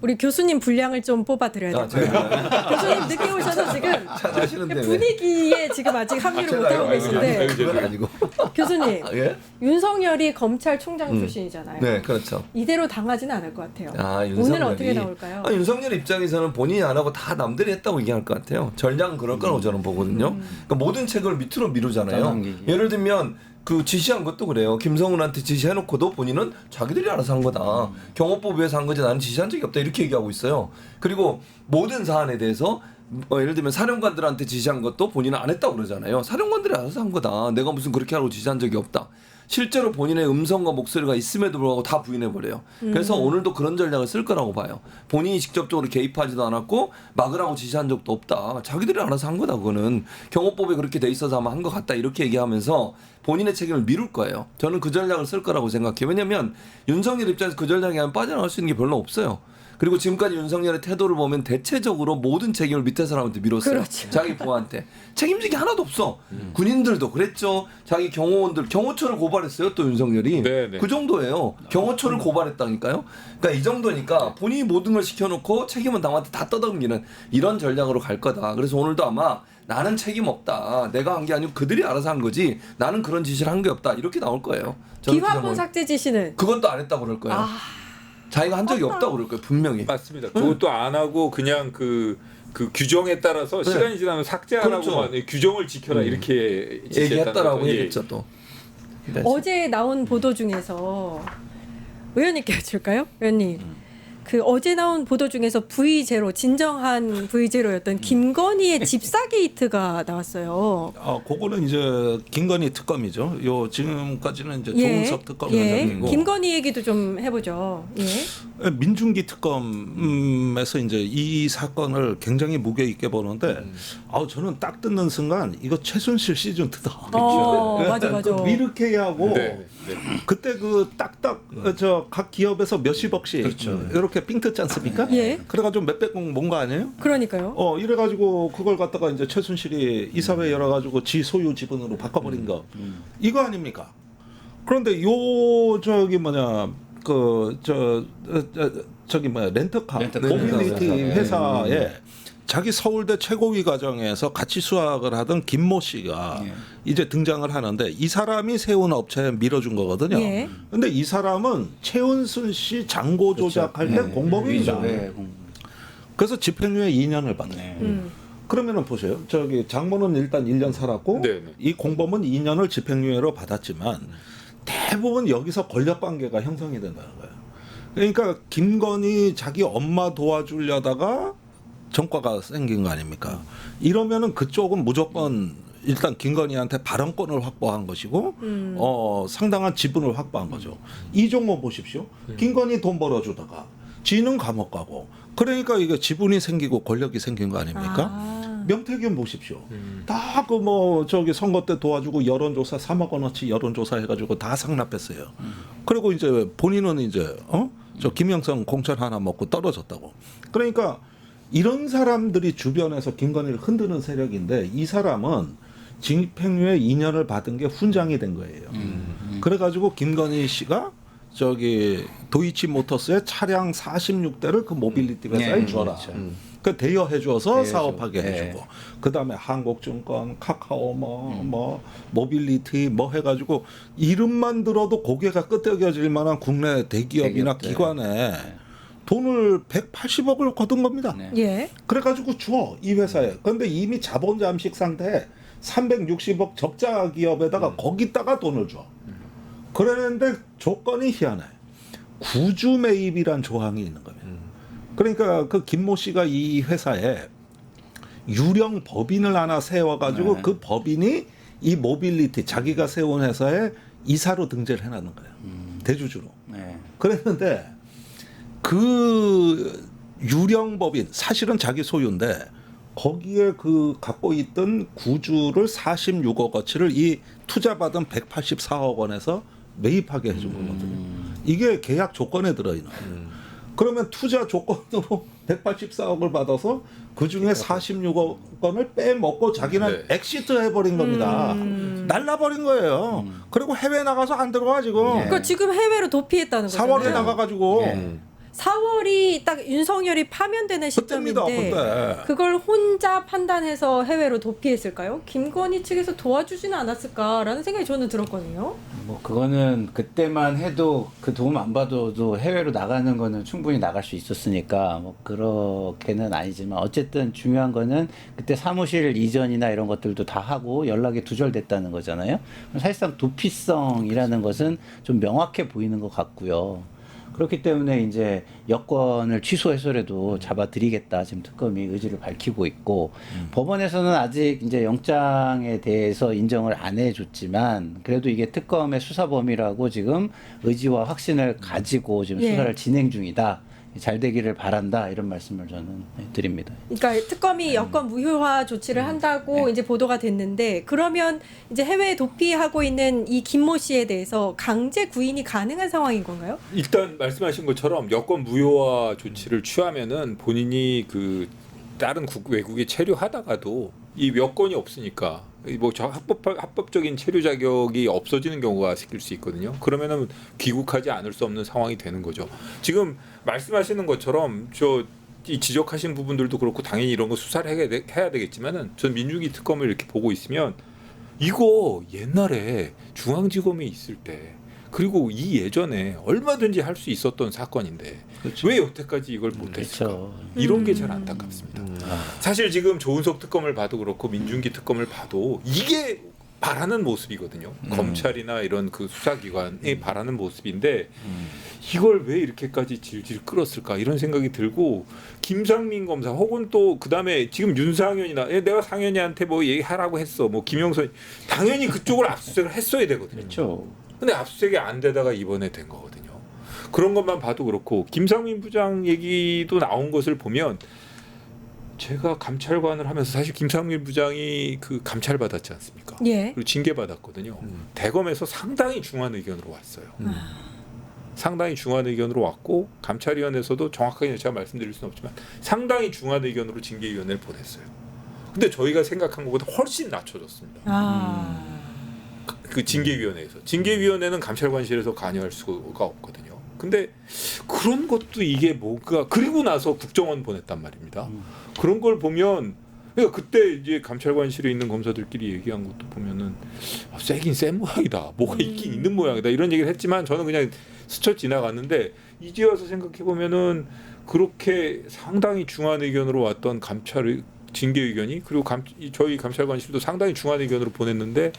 우리 교수님 분량을 좀 뽑아드려야 아, 돼요. 제가 교수님 늦게 오셔서 지금 하시는데 왜? 분위기에 지금 아직 합류를 못하고 계신데 그건 아니고. 교수님 예? 윤석열이 검찰총장 출신이잖아요. 네, 그렇죠. 이대로 당하지는 않을 것 같아요. 아, 오늘 윤석열이. 어떻게 나올까요? 윤석열 입장에서는 본인이 안 하고 다 남들이 했다고 얘기할 것 같아요. 전략은 그럴 거라고 저는 보거든요. 그러니까 모든 책을 밑으로 미루잖아요. 떠넘기기. 예를 들면 그 지시한 것도 그래요. 김성훈한테 지시해놓고도 본인은 자기들이 알아서 한 거다. 경호법에서 한 거지 나는 지시한 적이 없다 이렇게 얘기하고 있어요. 그리고 모든 사안에 대해서 예를 들면 사령관들한테 지시한 것도 본인은 안 했다고 그러잖아요. 사령관들이 알아서 한 거다. 내가 무슨 그렇게 하라고 지시한 적이 없다. 실제로 본인의 음성과 목소리가 있음에도 불구하고 다 부인해버려요. 그래서 오늘도 그런 전략을 쓸 거라고 봐요. 본인이 직접적으로 개입하지도 않았고 막으라고 지시한 적도 없다. 자기들이 알아서 한 거다. 그거는 경호법에 그렇게 돼 있어서 아마 한 것 같다. 이렇게 얘기하면서 본인의 책임을 미룰 거예요. 저는 그 전략을 쓸 거라고 생각해요. 왜냐하면 윤석열 입장에서 그 전략이 하면 빠져나갈 수 있는 게 별로 없어요. 그리고 지금까지 윤석열의 태도를 보면 대체적으로 모든 책임을 밑에 사람한테 밀었어요. 그렇죠. 자기 부하한테. 책임진 게 하나도 없어. 군인들도 그랬죠. 자기 경호원들, 경호처를 고발했어요. 또 윤석열이. 네. 그 정도예요. 경호처를 고발했다니까요. 그러니까 이 정도니까 본인이 모든 걸 시켜놓고 책임은 남한테 다 떠넘기는 이런 전략으로 갈 거다. 그래서 오늘도 아마 나는 책임 없다. 내가 한 게 아니고 그들이 알아서 한 거지. 나는 그런 지시를 한 게 없다. 이렇게 나올 거예요. 저는 비화본 삭제 지시는 그것도 안 했다고 그럴 거예요. 자기가 한 적이 없다고 그럴 거예요. 분명히. 맞습니다. 그것도 안 하고 그냥 그 규정에 따라서 네. 시간이 지나면 삭제하라고만 그렇죠. 규정을 지켜라 이렇게 얘기했다라고 예. 얘기했죠 또. 네. 어제 나온 보도 중에서 의원님께 여쭐까요? 의원님. 그 어제 나온 보도 중에서 V0 진정한 V0였던 김건희의 집사 게이트가 나왔어요. 그거는 이제 김건희 특검이죠. 요 지금까지는 이제 조은석 특검 원장이고 김건희 얘기도 좀 해보죠. 예. 민중기 특검에서 이제 이 사건을 굉장히 무게 있게 보는데, 저는 딱 듣는 순간 이거 최순실 시즌 2다. 맞아. 미르케이하고 네. 그때 그 딱딱 저 각 기업에서 몇십억씩 이렇게 삥 뜯지 않습니까? 예. 그래가지고 몇백억 뭔 거 아니에요? 그러니까요. 이래가지고 그걸 갖다가 이제 최순실이 이사회 열어가지고 지 소유 지분으로 바꿔버린 거 이거 아닙니까? 그런데 렌터카 모빌리티 회사에 자기 서울대 최고위 과정에서 같이 수학을 하던 김모 씨가 이제 등장을 하는데 이 사람이 세운 업체에 밀어준 거거든요. 예. 근데 이 사람은 최은순 씨 장고 조작할 때 공범입니다. 그래서 집행유예 2년을 받아요. 그러면은 보세요. 장모는 일단 1년 살았고 네네. 이 공범은 2년을 집행유예로 받았지만 대부분 여기서 권력 관계가 형성이 된다는 거예요. 그러니까 김건희 자기 엄마 도와주려다가 전과가 생긴 거 아닙니까? 이러면은 그쪽은 무조건 일단 김건희한테 발언권을 확보한 것이고 상당한 지분을 확보한 거죠. 이종호 보십시오. 김건희 돈 벌어주다가 지는 감옥 가고 그러니까 이게 지분이 생기고 권력이 생긴 거 아닙니까? 명태균 보십시오. 다 선거 때 도와주고 여론조사 3억 원어치 여론조사 해가지고 다 상납했어요. 그리고 이제 본인은 이제 김영성 공천 하나 먹고 떨어졌다고. 그러니까 이런 사람들이 주변에서 김건희를 흔드는 세력인데 이 사람은 집행유예 2년을 받은 게 훈장이 된 거예요. 그래가지고 김건희 씨가 도이치모터스의 차량 46대를 그 모빌리티 회사에 줘라. 그렇죠. 그 대여해줘서 대여해주고. 사업하게 해주고 그다음에 한국증권, 카카오 모빌리티 해가지고 이름만 들어도 고개가 끄덕여질 만한 국내 대기업이나 대기업들. 기관에 돈을 180억을 거둔 겁니다. 예. 그래가지고 줘 이 회사에. 그런데 이미 자본 잠식 상태에 360억 적자 기업에다가 거기다가 돈을 줘. 그랬는데 조건이 희한해. 구주 매입이란 조항이 있는 겁니다. 그러니까 그 김모 씨가 이 회사에 유령 법인을 하나 세워가지고 그 법인이 이 모빌리티 자기가 세운 회사에 이사로 등재를 해놨는 거예요. 대주주로. 그랬는데 그 유령 법인 사실은 자기 소유인데 거기에 그 갖고 있던 구주를 46억 어치를 이 투자받은 184억 원에서 매입하게 해준 거거든요. 이게 계약 조건에 들어있는 거예요. 그러면 투자 조건으로 184억을 받아서 그 중에 46억 원을 빼먹고 자기는 네. 엑시트 해버린 겁니다. 날라버린 거예요. 그리고 해외 나가서 안 들어와 지금. 그러니까 지금 해외로 도피했다는 거잖아요. 4월에 나가가지고. 4월이 딱 윤석열이 파면되는 그때입니다. 시점인데 그때. 그걸 혼자 판단해서 해외로 도피했을까요? 김건희 측에서 도와주지는 않았을까라는 생각이 저는 들었거든요. 뭐 그거는 그때만 해도 그 도움 안 받아도 해외로 나가는 거는 충분히 나갈 수 있었으니까 뭐 그렇게는 아니지만 어쨌든 중요한 거는 그때 사무실 이전이나 이런 것들도 다 하고 연락이 두절됐다는 거잖아요. 사실상 도피성이라는 것은 좀 명확해 보이는 것 같고요. 그렇기 때문에 이제 여권을 취소해서라도 잡아드리겠다 지금 특검이 의지를 밝히고 있고 법원에서는 아직 이제 영장에 대해서 인정을 안 해줬지만 그래도 이게 특검의 수사 범위라고 지금 의지와 확신을 가지고 지금 예. 수사를 진행 중이다. 잘 되기를 바란다 이런 말씀을 저는 드립니다. 그러니까 특검이 여권 무효화 조치를 한다고 이제 보도가 됐는데 그러면 이제 해외 도피하고 있는 이 김모 씨에 대해서 강제 구인이 가능한 상황인 건가요? 일단 말씀하신 것처럼 여권 무효화 조치를 취하면은 본인이 그 다른 외국에 체류하다가도 이 여권이 없으니까 뭐 합법적인 체류 자격이 없어지는 경우가 생길 수 있거든요. 그러면은 귀국하지 않을 수 없는 상황이 되는 거죠. 지금 말씀하시는 것처럼 이 지적하신 부분들도 그렇고 당연히 이런 거 수사를 해야 되겠지만은 전 민중기 특검을 이렇게 보고 있으면 이거 옛날에 중앙지검에 있을 때 그리고 이 예전에 얼마든지 할 수 있었던 사건인데 그렇죠. 왜 여태까지 이걸 못했을까? 그렇죠. 이런 게 잘 안타깝습니다. 사실 지금 조은석 특검을 봐도 그렇고 민중기 특검을 봐도 이게 바라는 모습이거든요. 검찰이나 이런 그 수사기관이 바라는 모습인데 이걸 왜 이렇게까지 질질 끌었을까 이런 생각이 들고 김상민 검사 혹은 또 그다음에 지금 윤상현이나 내가 상현이한테 뭐 얘기하라고 했어. 뭐 김영선 당연히 그쪽을 압수수색을 했어야 되거든요. 그렇죠. 근데 압수수색이 안 되다가 이번에 된 거거든요. 그런 것만 봐도 그렇고 김상민 부장 얘기도 나온 것을 보면 제가 감찰관을 하면서 사실 김상민 부장이 그 감찰 받았지 않습니까? 예. 그리고 징계 받았거든요. 대검에서 상당히 중한 의견으로 왔어요. 상당히 중한 의견으로 왔고 감찰위원회에서도 정확하게 제가 말씀드릴 수는 없지만 상당히 중한 의견으로 징계위원회를 보냈어요. 근데 저희가 생각한 것보다 훨씬 낮춰졌습니다. 그 징계위원회에서 징계위원회는 감찰관실에서 관여할 수가 없거든요. 근데 그런 것도 이게 뭐가 그리고 나서 국정원 보냈단 말입니다. 그런 걸 보면 그러니까 그때 이제 감찰관실에 있는 검사들끼리 얘기한 것도 보면은 세긴 센 모양이다. 뭐가 있긴 있는 모양이다. 이런 얘기를 했지만 저는 그냥 스쳐 지나갔는데 이제 와서 생각해 보면은 그렇게 상당히 중한 의견으로 왔던 감찰 징계 의견이 그리고 저희 감찰관실도 상당히 중한 의견으로 보냈는데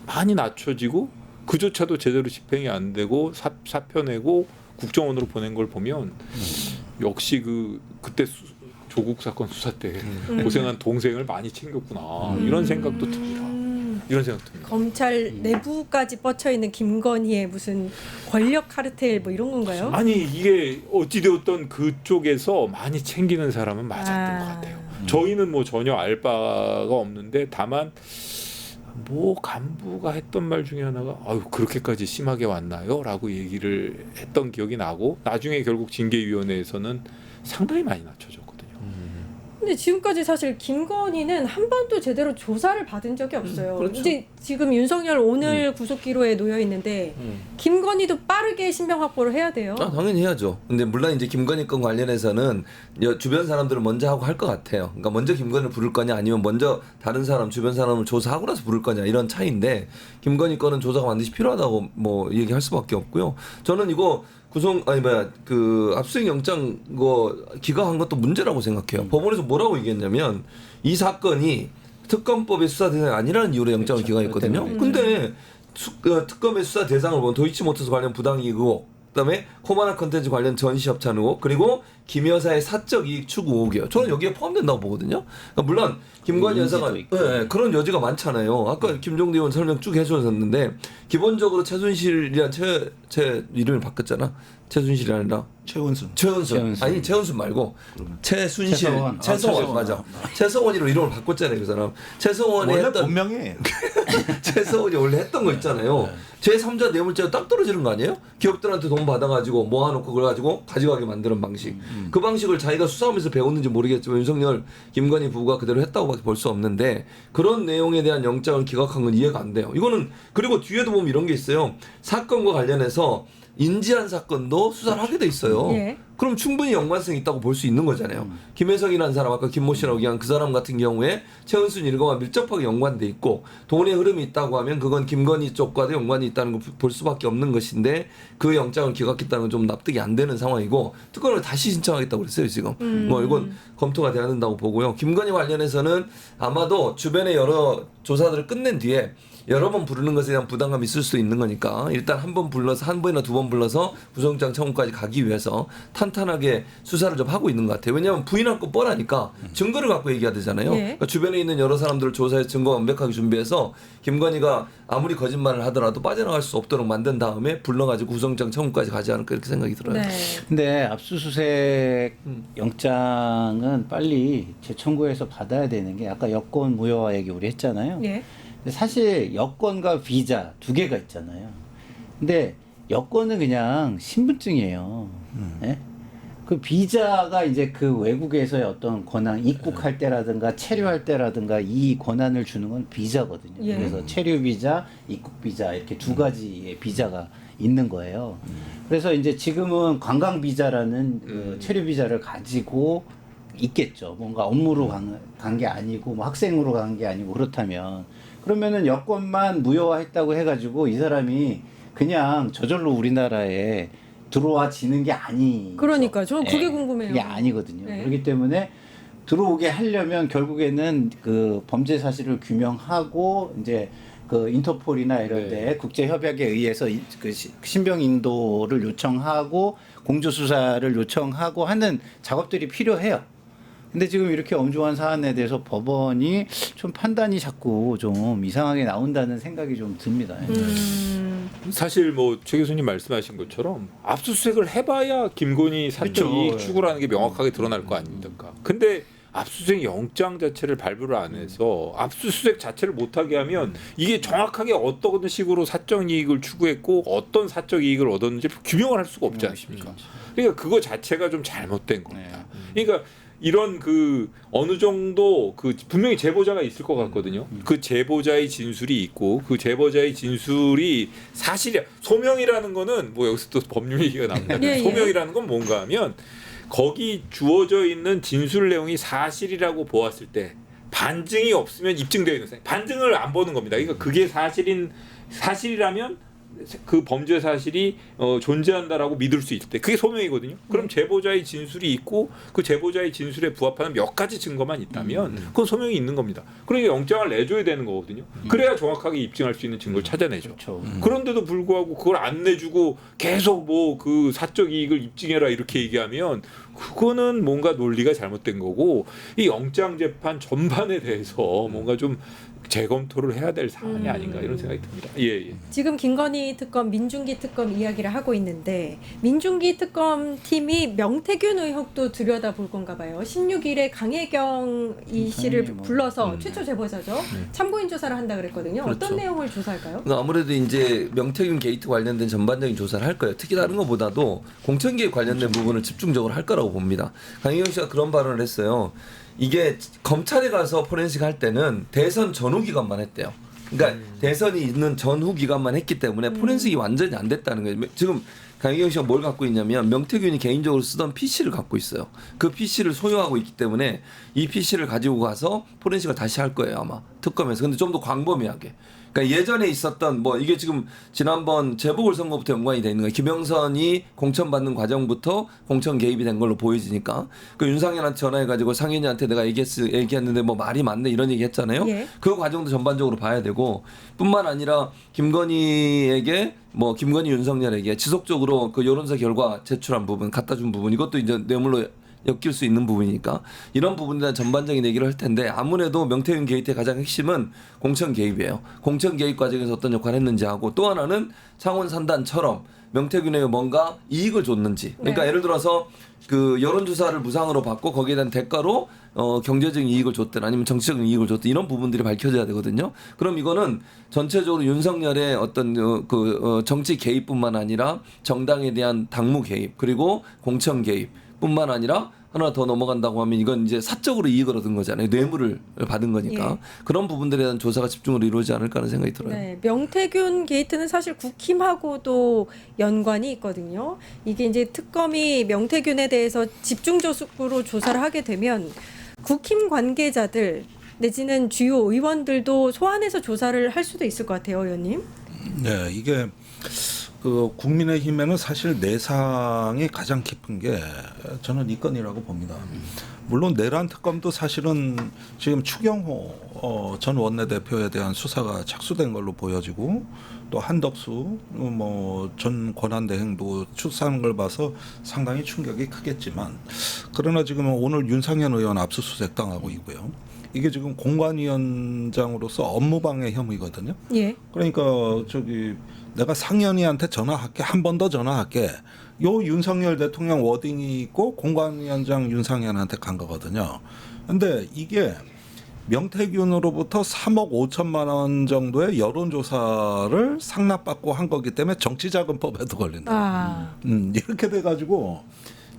많이 낮춰지고 그조차도 제대로 집행이 안 되고 사표 내고 국정원으로 보낸 걸 보면 역시 그때 조국 사건 수사 때 고생한 동생을 많이 챙겼구나 이런 생각도 듭니다. 이런 생각 듭니다. 검찰 내부까지 뻗쳐 있는 김건희의 무슨 권력 카르텔 뭐 이런 건가요? 아니 이게 어찌되었던 그쪽에서 많이 챙기는 사람은 맞았던 것 같아요. 저희는 뭐 전혀 알 바가 없는데 다만 뭐 간부가 했던 말 중에 하나가 아유 그렇게까지 심하게 왔나요? 라고 얘기를 했던 기억이 나고 나중에 결국 징계위원회에서는 상당히 많이 낮춰졌거든요. 근데 지금까지 사실 김건희는 한 번도 제대로 조사를 받은 적이 없어요. 그렇죠. 이제 지금 윤석열 오늘 구속 기로에 놓여 있는데 김건희도 빠르게 신병 확보를 해야 돼요. 당연히 해야죠. 근데 물론 이제 김건희 건 관련해서는 주변 사람들을 먼저 하고 할 것 같아요. 그러니까 먼저 김건희를 부를 거냐 아니면 먼저 다른 사람 주변 사람을 조사하고 나서 부를 거냐 이런 차이인데 김건희 건은 조사가 반드시 필요하다고 뭐 얘기할 수밖에 없고요. 저는 이거 압수수색 영장 기각한 것도 문제라고 생각해요. 법원에서 뭐라고 얘기했냐면 이 사건이 특검법의 수사 대상이 아니라는 이유로 영장을 기각했거든요. 근데 특검의 수사 대상을 보면 도이치모터스 관련 부당이익 의혹, 그다음에 코마나 컨텐츠 관련 전시협찬 의혹, 그리고 김 여사의 사적 이익 추구 의혹이에요. 저는 여기에 포함된다고 보거든요. 그러니까 물론 김건희 여사가 그런 여지가 많잖아요. 아까 김종대 의원 설명 쭉 해주셨는데 기본적으로 최순실이란 제 이름을 바꿨잖아. 최순실이 아니라 최은순. 최은순. 아니 최은순 말고 최순실. 최성원. 최성원 맞아. 최성원이로 이름을 바꿨잖아요 그 사람. 최성원이 원래 했던 본명이 최성원이 원래 했던 거 있잖아요. 제3자 뇌물죄가 딱 떨어지는 거 아니에요? 기업들한테 돈 받아가지고 모아놓고 그래가지고 가져가게 만드는 방식. 그 방식을 자기가 수사하면서 배웠는지 모르겠지만 윤석열, 김건희 부부가 그대로 했다고밖에 볼 수 없는데 그런 내용에 대한 영장을 기각한 건 이해가 안 돼요. 이거는 그리고 뒤에도 보면 이런 게 있어요. 사건과 관련해서 인지한 사건도 수사를 하게 돼 있어요. 예. 그럼 충분히 연관성이 있다고 볼 수 있는 거잖아요. 김혜성이라는 사람 아까 김모 씨라고 얘기한 그 사람 같은 경우에 최은순 일가와 밀접하게 연관돼 있고 돈의 흐름이 있다고 하면 그건 김건희 쪽과도 연관이 있다는 걸 볼 수밖에 없는 것인데 그 영장을 기각했다는 건 좀 납득이 안 되는 상황이고 특검을 다시 신청하겠다고 그랬어요 지금. 뭐 이건 검토가 돼야 된다고 보고요. 김건희 관련해서는 아마도 주변의 여러 조사들을 끝낸 뒤에 여러 번 부르는 것에 대한 부담감이 있을 수 있는 거니까 일단 한 번 불러서 한 번이나 두 번 불러서 구속영장 청구까지 가기 위해서 탄탄하게 수사를 좀 하고 있는 것 같아요. 왜냐하면 부인할 거 뻔하니까 증거를 갖고 얘기해야 되잖아요. 예. 그러니까 주변에 있는 여러 사람들을 조사해서 증거 완벽하게 준비해서 김건희가 아무리 거짓말을 하더라도 빠져나갈 수 없도록 만든 다음에 불러가지고 구속영장 청구까지 가지 않을까 이렇게 생각이 들어요. 네. 근데 압수수색 영장은 빨리 재청구해서 받아야 되는 게 아까 여권 무효화 얘기 우리 했잖아요. 예. 근데 사실 여권과 비자 두 개가 있잖아요. 근데 여권은 그냥 신분증이에요. 예? 그 비자가 이제 그 외국에서의 어떤 권한, 입국할 때라든가 체류할 때라든가 이 권한을 주는 건 비자거든요. 예. 그래서 체류 비자, 입국 비자 이렇게 두 가지의 비자가 있는 거예요. 그래서 이제 지금은 관광 비자라는 그 체류 비자를 가지고 있겠죠. 뭔가 업무로 간 게 아니고 뭐 학생으로 간 게 아니고 그렇다면 그러면은 여권만 무효화했다고 해가지고 이 사람이 그냥 저절로 우리나라에 들어와지는 게 아니. 그러니까 저 그게 궁금해요. 그게 아니거든요. 네. 그렇기 때문에 들어오게 하려면 결국에는 그 범죄 사실을 규명하고 이제 그 인터폴이나 이런 데 국제 협약에 의해서 그 신병 인도를 요청하고 공조 수사를 요청하고 하는 작업들이 필요해요. 근데 지금 이렇게 엄중한 사안에 대해서 법원이 좀 판단이 자꾸 좀 이상하게 나온다는 생각이 좀 듭니다. 사실 뭐 최 교수님 말씀하신 것처럼 압수수색을 해봐야 김건희 사적 그렇죠. 이익 추구라는 게 명확하게 드러날 거 아닙니까? 근데 압수수색 영장 자체를 발부를 안 해서 압수수색 자체를 못하게 하면 이게 정확하게 어떤 식으로 사적 이익을 추구했고 어떤 사적 이익을 얻었는지 규명을 할 수가 없지 않습니까? 그러니까 그거 자체가 좀 잘못된 겁니다. 그러니까 이런 그 어느 정도 그 분명히 제보자가 있을 것 같거든요. 그 제보자의 진술이 있고 그 제보자의 진술이 사실이야. 소명이라는 거는 뭐 여기서 또 법률 얘기가 나옵니다. 예, 예. 소명이라는 건 뭔가 하면 거기 주어져 있는 진술 내용이 사실이라고 보았을 때 반증이 없으면 입증되어 있는 반증을 안 보는 겁니다. 그러니까 그게 사실이라면 그 범죄 사실이 존재한다라고 믿을 수 있을 때 그게 소명이거든요. 그럼 제보자의 진술이 있고 그 제보자의 진술에 부합하는 몇 가지 증거만 있다면 그건 소명이 있는 겁니다. 그러니까 영장을 내줘야 되는 거거든요. 그래야 정확하게 입증할 수 있는 증거를 찾아내죠. 그렇죠. 그런데도 불구하고 그걸 안 내주고 계속 뭐 그 사적 이익을 입증해라 이렇게 얘기하면 그거는 뭔가 논리가 잘못된 거고 이 영장 재판 전반에 대해서 뭔가 좀 재검토를 해야 될 사안이 아닌가 이런 생각이 듭니다. 예. 지금 김건희 특검, 민중기 특검 이야기를 하고 있는데 민중기 특검 팀이 명태균 의혹도 들여다볼 건가 봐요. 16일에 강혜경 이 씨를 뭐. 불러서 최초 제보자죠. 참고인 조사를 한다 그랬거든요. 그렇죠. 어떤 내용을 조사할까요? 그러니까 아무래도 이제 명태균 게이트 관련된 전반적인 조사를 할 거예요. 특히 다른 것보다도 공천기획 관련된 부분을 집중적으로 할 거라고 봅니다. 강혜경 씨가 그런 발언을 했어요. 이게 검찰에 가서 포렌식 할 때는 대선 전후 기간만 했대요. 그러니까 대선이 있는 전후 기간만 했기 때문에 포렌식이 완전히 안 됐다는 거예요. 지금 강혜경 씨가 뭘 갖고 있냐면 명태균이 개인적으로 쓰던 PC를 갖고 있어요. 그 PC를 소유하고 있기 때문에 이 PC를 가지고 가서 포렌식을 다시 할 거예요 아마 특검에서. 근데 좀 더 광범위하게. 그러니까 예전에 있었던 뭐 이게 지금 지난번 재보궐선거부터 연관이 돼 있는 거예요. 김영선이 공천 받는 과정부터 공천 개입이 된 걸로 보여지니까 그 윤상현한테 전화해가지고 상현이한테 내가 얘기했는데 뭐 말이 많네 이런 얘기 했잖아요. 예. 그 과정도 전반적으로 봐야 되고 뿐만 아니라 김건희에게 뭐 김건희 윤석열에게 지속적으로 그 여론조사 결과 제출한 부분 갖다 준 부분 이것도 이제 뇌물로 엮일 수 있는 부분이니까 이런 부분에 대한 전반적인 얘기를 할 텐데 아무래도 명태균 게이트의 가장 핵심은 공천 개입이에요. 공천 개입 과정에서 어떤 역할을 했는지 하고 또 하나는 창원 산단처럼 명태균에게 뭔가 이익을 줬는지. 그러니까 네. 예를 들어서 그 여론조사를 무상으로 받고 거기에 대한 대가로 경제적인 이익을 줬든 아니면 정치적인 이익을 줬든 이런 부분들이 밝혀져야 되거든요. 그럼 이거는 전체적으로 윤석열의 어떤 정치 개입뿐만 아니라 정당에 대한 당무 개입 그리고 공천 개입뿐만 아니라 하나 더 넘어간다고 하면 이건 이제 사적으로 이익을 얻은 거잖아요. 뇌물을 받은 거니까. 예. 그런 부분들에 대한 조사가 집중으로 이루어지지 않을까 하는 생각이 들어요. 네, 명태균 게이트는 사실 국힘하고도 연관이 있거든요. 이게 이제 특검이 명태균에 대해서 집중적으로 조사를 하게 되면 국힘 관계자들 내지는 주요 의원들도 소환해서 조사를 할 수도 있을 것 같아요, 의원님. 네, 이게 그 국민의힘에는 사실 내상이 가장 깊은 게 저는 이 건이라고 봅니다. 물론 내란 특검도 사실은 지금 추경호 전 원내대표에 대한 수사가 착수된 걸로 보여지고 또 한덕수 뭐 전 권한대행도 출사하는 걸 봐서 상당히 충격이 크겠지만 그러나 지금 오늘 윤상현 의원 압수수색 당하고 있고요. 이게 지금 공관위원장으로서 업무방해 혐의거든요. 예. 그러니까 내가 상현이한테 전화할게 한 번 더 전화할게. 요 윤석열 대통령 워딩이 있고 공관위원장 윤상현한테 간 거거든요. 근데 이게 명태균으로부터 3억 5천만 원 정도의 여론조사를 상납받고 한 거기 때문에 정치자금법에도 걸린다. 아, 이렇게 돼가지고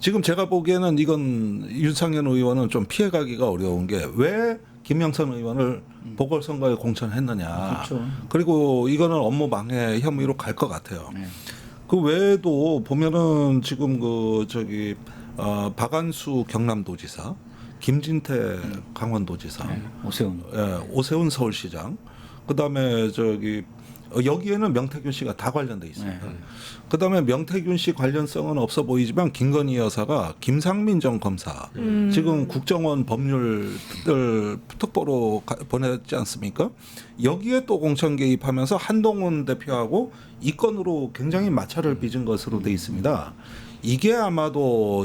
지금 제가 보기에는 이건 윤상현 의원은 좀 피해가기가 어려운 게 왜 김영선 의원을 보궐선거에 공천했느냐. 그렇죠. 그리고 이거는 업무 방해 혐의로 갈 것 같아요. 네. 그 외에도 보면은 지금 박안수 경남도지사, 김진태 강원도지사, 오세훈. 오세훈 서울시장, 그다음에 여기에는 명태균 씨가 다 관련돼 있습니다. 네. 그다음에 명태균 씨 관련성은 없어 보이지만 김건희 여사가 김상민 전 검사 지금 국정원 법률 특보로 보냈지 않습니까? 여기에 또 공천 개입하면서 한동훈 대표하고 이 건으로 굉장히 마찰을 빚은 것으로 돼 있습니다. 이게 아마도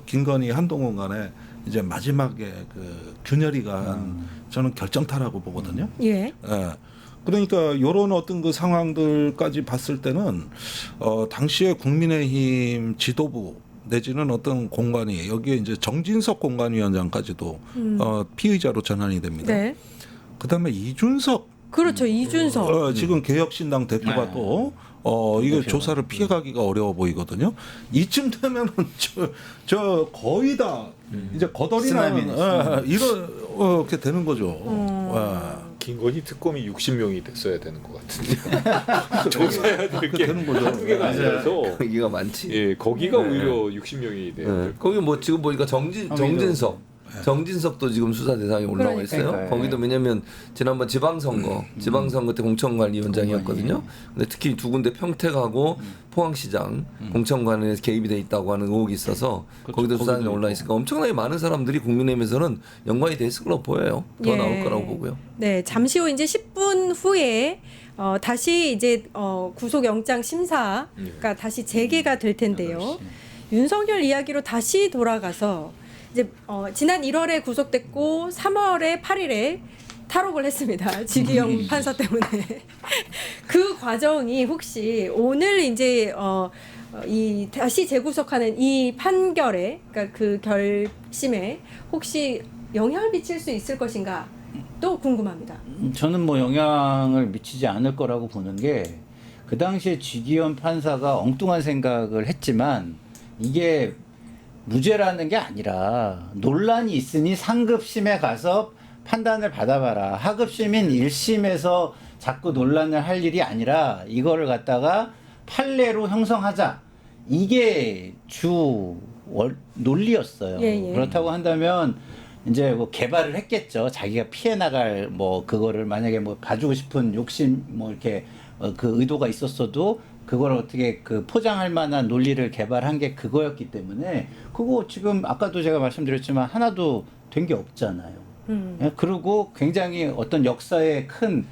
김건희 한동훈 간에 이제 마지막에 균열이가 한 저는 결정타라고 보거든요. 예. 예. 그러니까 이런 어떤 그 상황들까지 봤을 때는 당시에 국민의힘 지도부 내지는 어떤 공관위 여기에 이제 정진석 공관위원장까지도 피의자로 전환이 됩니다. 네. 그다음에 이준석 그렇죠. 이준석. 지금 개혁신당 대표가 네. 또 이게 조사를 피해가기가 어려워 보이거든요. 이쯤 되면은 저 거의 다 이제 거덜이 나는 이렇게 되는 거죠. 예. 김건희 특검이 60명이 됐어야 되는 것 같은데 조사해야 될 게 되는 거죠. 한두 개가 아니라서 거기가 많지. 예, 거기가 오히려 60명이 돼야 네. 될 거기 뭐 지금 보니까 정진석도 지금 수사 대상에 올라와 있어요. 그러니까요. 거기도 왜냐면 지난번 지방선거 때 공천관리위원장이었거든요. 근데 특히 두 군데 평택하고 포항시장 공천관에 개입이 돼 있다고 하는 의혹이 있어서 거기도 수사에 올라 있으니까 엄청나게 많은 사람들이 국민의힘에서는 연관이 돼 있을 거라고 보여요. 더 예. 나올 거라고 보고요. 네, 잠시 후 이제 10분 후에 다시 이제 구속영장 심사가 다시 재개가 될 텐데요. 윤석열 이야기로 다시 돌아가서 이제 지난 1월에 구속됐고 3월에 8일에 탈옥을 했습니다. 지기영 판사 때문에. 그 과정이 혹시 오늘 이제 이 다시 재구속하는 이 판결에 그러니까 그 결심에 혹시 영향을 미칠 수 있을 것인가 또 궁금합니다. 저는 뭐 영향을 미치지 않을 거라고 보는 게 그 당시에 지기현 판사가 엉뚱한 생각을 했지만 이게 무죄라는 게 아니라 논란이 있으니 상급심에 가서 판단을 받아봐라. 하급심인 1심에서 자꾸 논란을 할 일이 아니라 이거를 갖다가 판례로 형성하자. 이게 논리였어요. 예, 예. 그렇다고 한다면 이제 뭐 개발을 했겠죠. 자기가 피해 나갈 뭐 그거를 만약에 뭐 봐주고 싶은 욕심 뭐 이렇게 그 의도가 있었어도 그걸 어떻게 그 포장할 만한 논리를 개발한 게 그거였기 때문에 그거 지금 아까도 제가 말씀드렸지만 하나도 된 게 없잖아요. 예, 그리고 굉장히 어떤 역사에 큰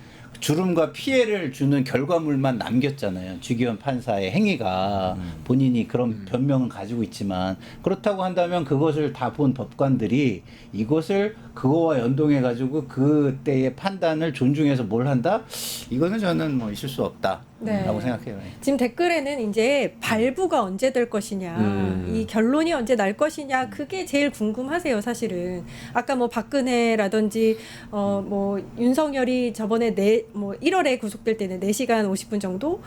주름과 피해를 주는 결과물만 남겼잖아요. 주기현 판사의 행위가 본인이 그런 변명은 가지고 있지만 그렇다고 한다면 그것을 다 본 법관들이 이것을 그거와 연동해 가지고 그때의 판단을 존중해서 뭘 한다? 이거는 저는 뭐 있을 수 없다라고 네. 생각해요. 지금 댓글에는 이제 발부가 언제 될 것이냐, 이 결론이 언제 날 것이냐, 그게 제일 궁금하세요, 사실은. 아까 뭐 박근혜라든지 뭐 윤석열이 저번에 1월에 구속될 때는 4시간 50분 정도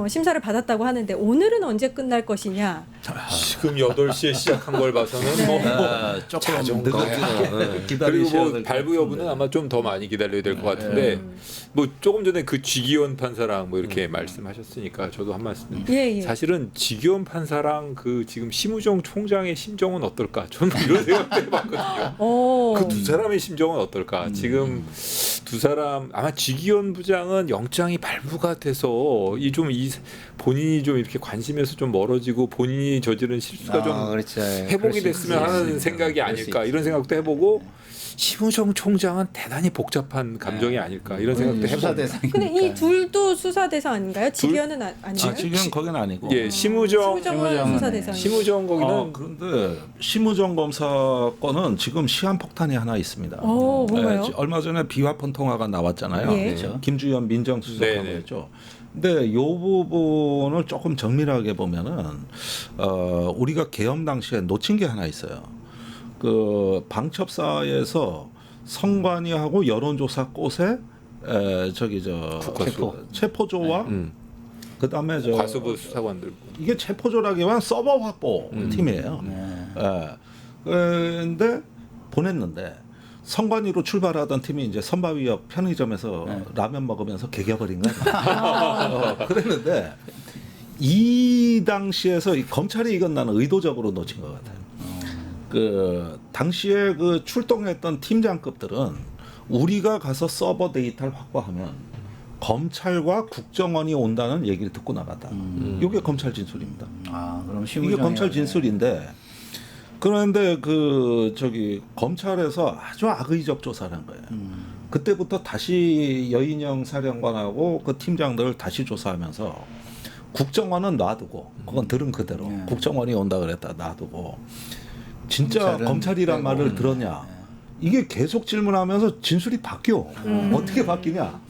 심사를 받았다고 하는데 오늘은 언제 끝날 것이냐. 지금 8시에 시작한 걸 봐서는 뭐 조금 자존감. 기다리셔야 그리고 뭐 될 발부 것 여부는 같은데. 아마 좀 더 많이 기다려야 될 것 같은데 뭐 조금 전에 그 지기현 판사랑 뭐 이렇게 말씀하셨으니까 저도 한 말씀. 예. 사실은 지기현 판사랑 그 지금 심우정 총장의 심정은 어떨까? 저는 이런 생각도 해봤거든요. 그 두 사람의 심정은 어떨까? 지금 두 사람 아마 지기현 부장은 영장이 발부가 돼서 이 본인이 좀 이렇게 관심에서 좀 멀어지고 본인이 저지른 실수가 좀 그렇죠. 회복이 됐으면 하는 생각이 아닐까 이런 생각도 해보고 심우정 총장은 대단히 복잡한 감정이 아닐까 이런 생각도 수사 해봅니다. 대상이니까. 근데 이 둘도 수사 대상 아닌가요? 지기현은 아닌가요? 지금 거기는 아니고. 예, 심우정 심우정은 수사 대상이에요. 심우정 거기는 그런데 심우정 검사 건은 지금 시한폭탄이 하나 있습니다. 뭔가요? 얼마 전에 비화폰 통화가 나왔잖아요. 예. 그렇죠. 김주현 민정수석하고 네네. 했죠. 근데 이 부분을 조금 정밀하게 보면은 우리가 계엄 당시에 놓친 게 하나 있어요. 그 방첩사에서 선관위하고 여론조사 꽃에 체포조와 그다음에 과수부 수사관들 이게 체포조라기보다는 서버 확보 팀이에요. 그런데 보냈는데 선관위로 출발하던 팀이 이제 선바위 옆 편의점에서 라면 먹으면서 개겨버린 거야. 그랬는데 이 당시에서 검찰이 이건 나는 의도적으로 놓친 것 같아요. 그 당시에 그 출동했던 팀장급들은 우리가 가서 서버 데이터를 확보하면 검찰과 국정원이 온다는 얘기를 듣고 나갔다. 이게 검찰 진술입니다. 그럼 이게 검찰 진술인데 그런데 검찰에서 아주 악의적 조사를 한 거예요. 그때부터 다시 여인영 사령관하고 그 팀장들을 다시 조사하면서 국정원은 놔두고 그건 들은 그대로 국정원이 온다 그랬다 놔두고 진짜 검찰이란 말을 들었냐 이게 계속 질문하면서 진술이 바뀌어. 어떻게 바뀌냐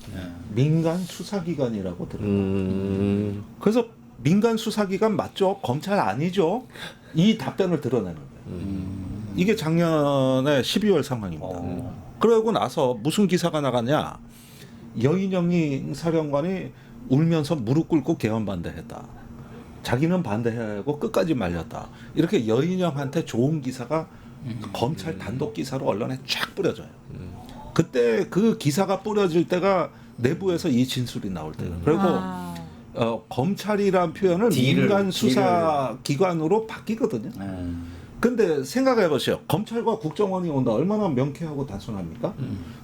민간 수사기관이라고 들어요. 그래서 민간 수사기관 맞죠? 검찰 아니죠? 이 답변을 드러내는 거예요. 이게 작년에 12월 상황입니다. 그러고 나서 무슨 기사가 나갔냐? 여인영이 사령관이 울면서 무릎 꿇고 개헌 반대했다. 자기는 반대하고 끝까지 말렸다. 이렇게 여인영한테 좋은 기사가 검찰 단독 기사로 언론에 쫙 뿌려져요. 그때 그 기사가 뿌려질 때가 내부에서 이 진술이 나올 때예요. 그리고 검찰이란 표현을 민간 수사 기관으로 바뀌거든요. 근데 생각해 보세요. 검찰과 국정원이 온다 얼마나 명쾌하고 단순합니까?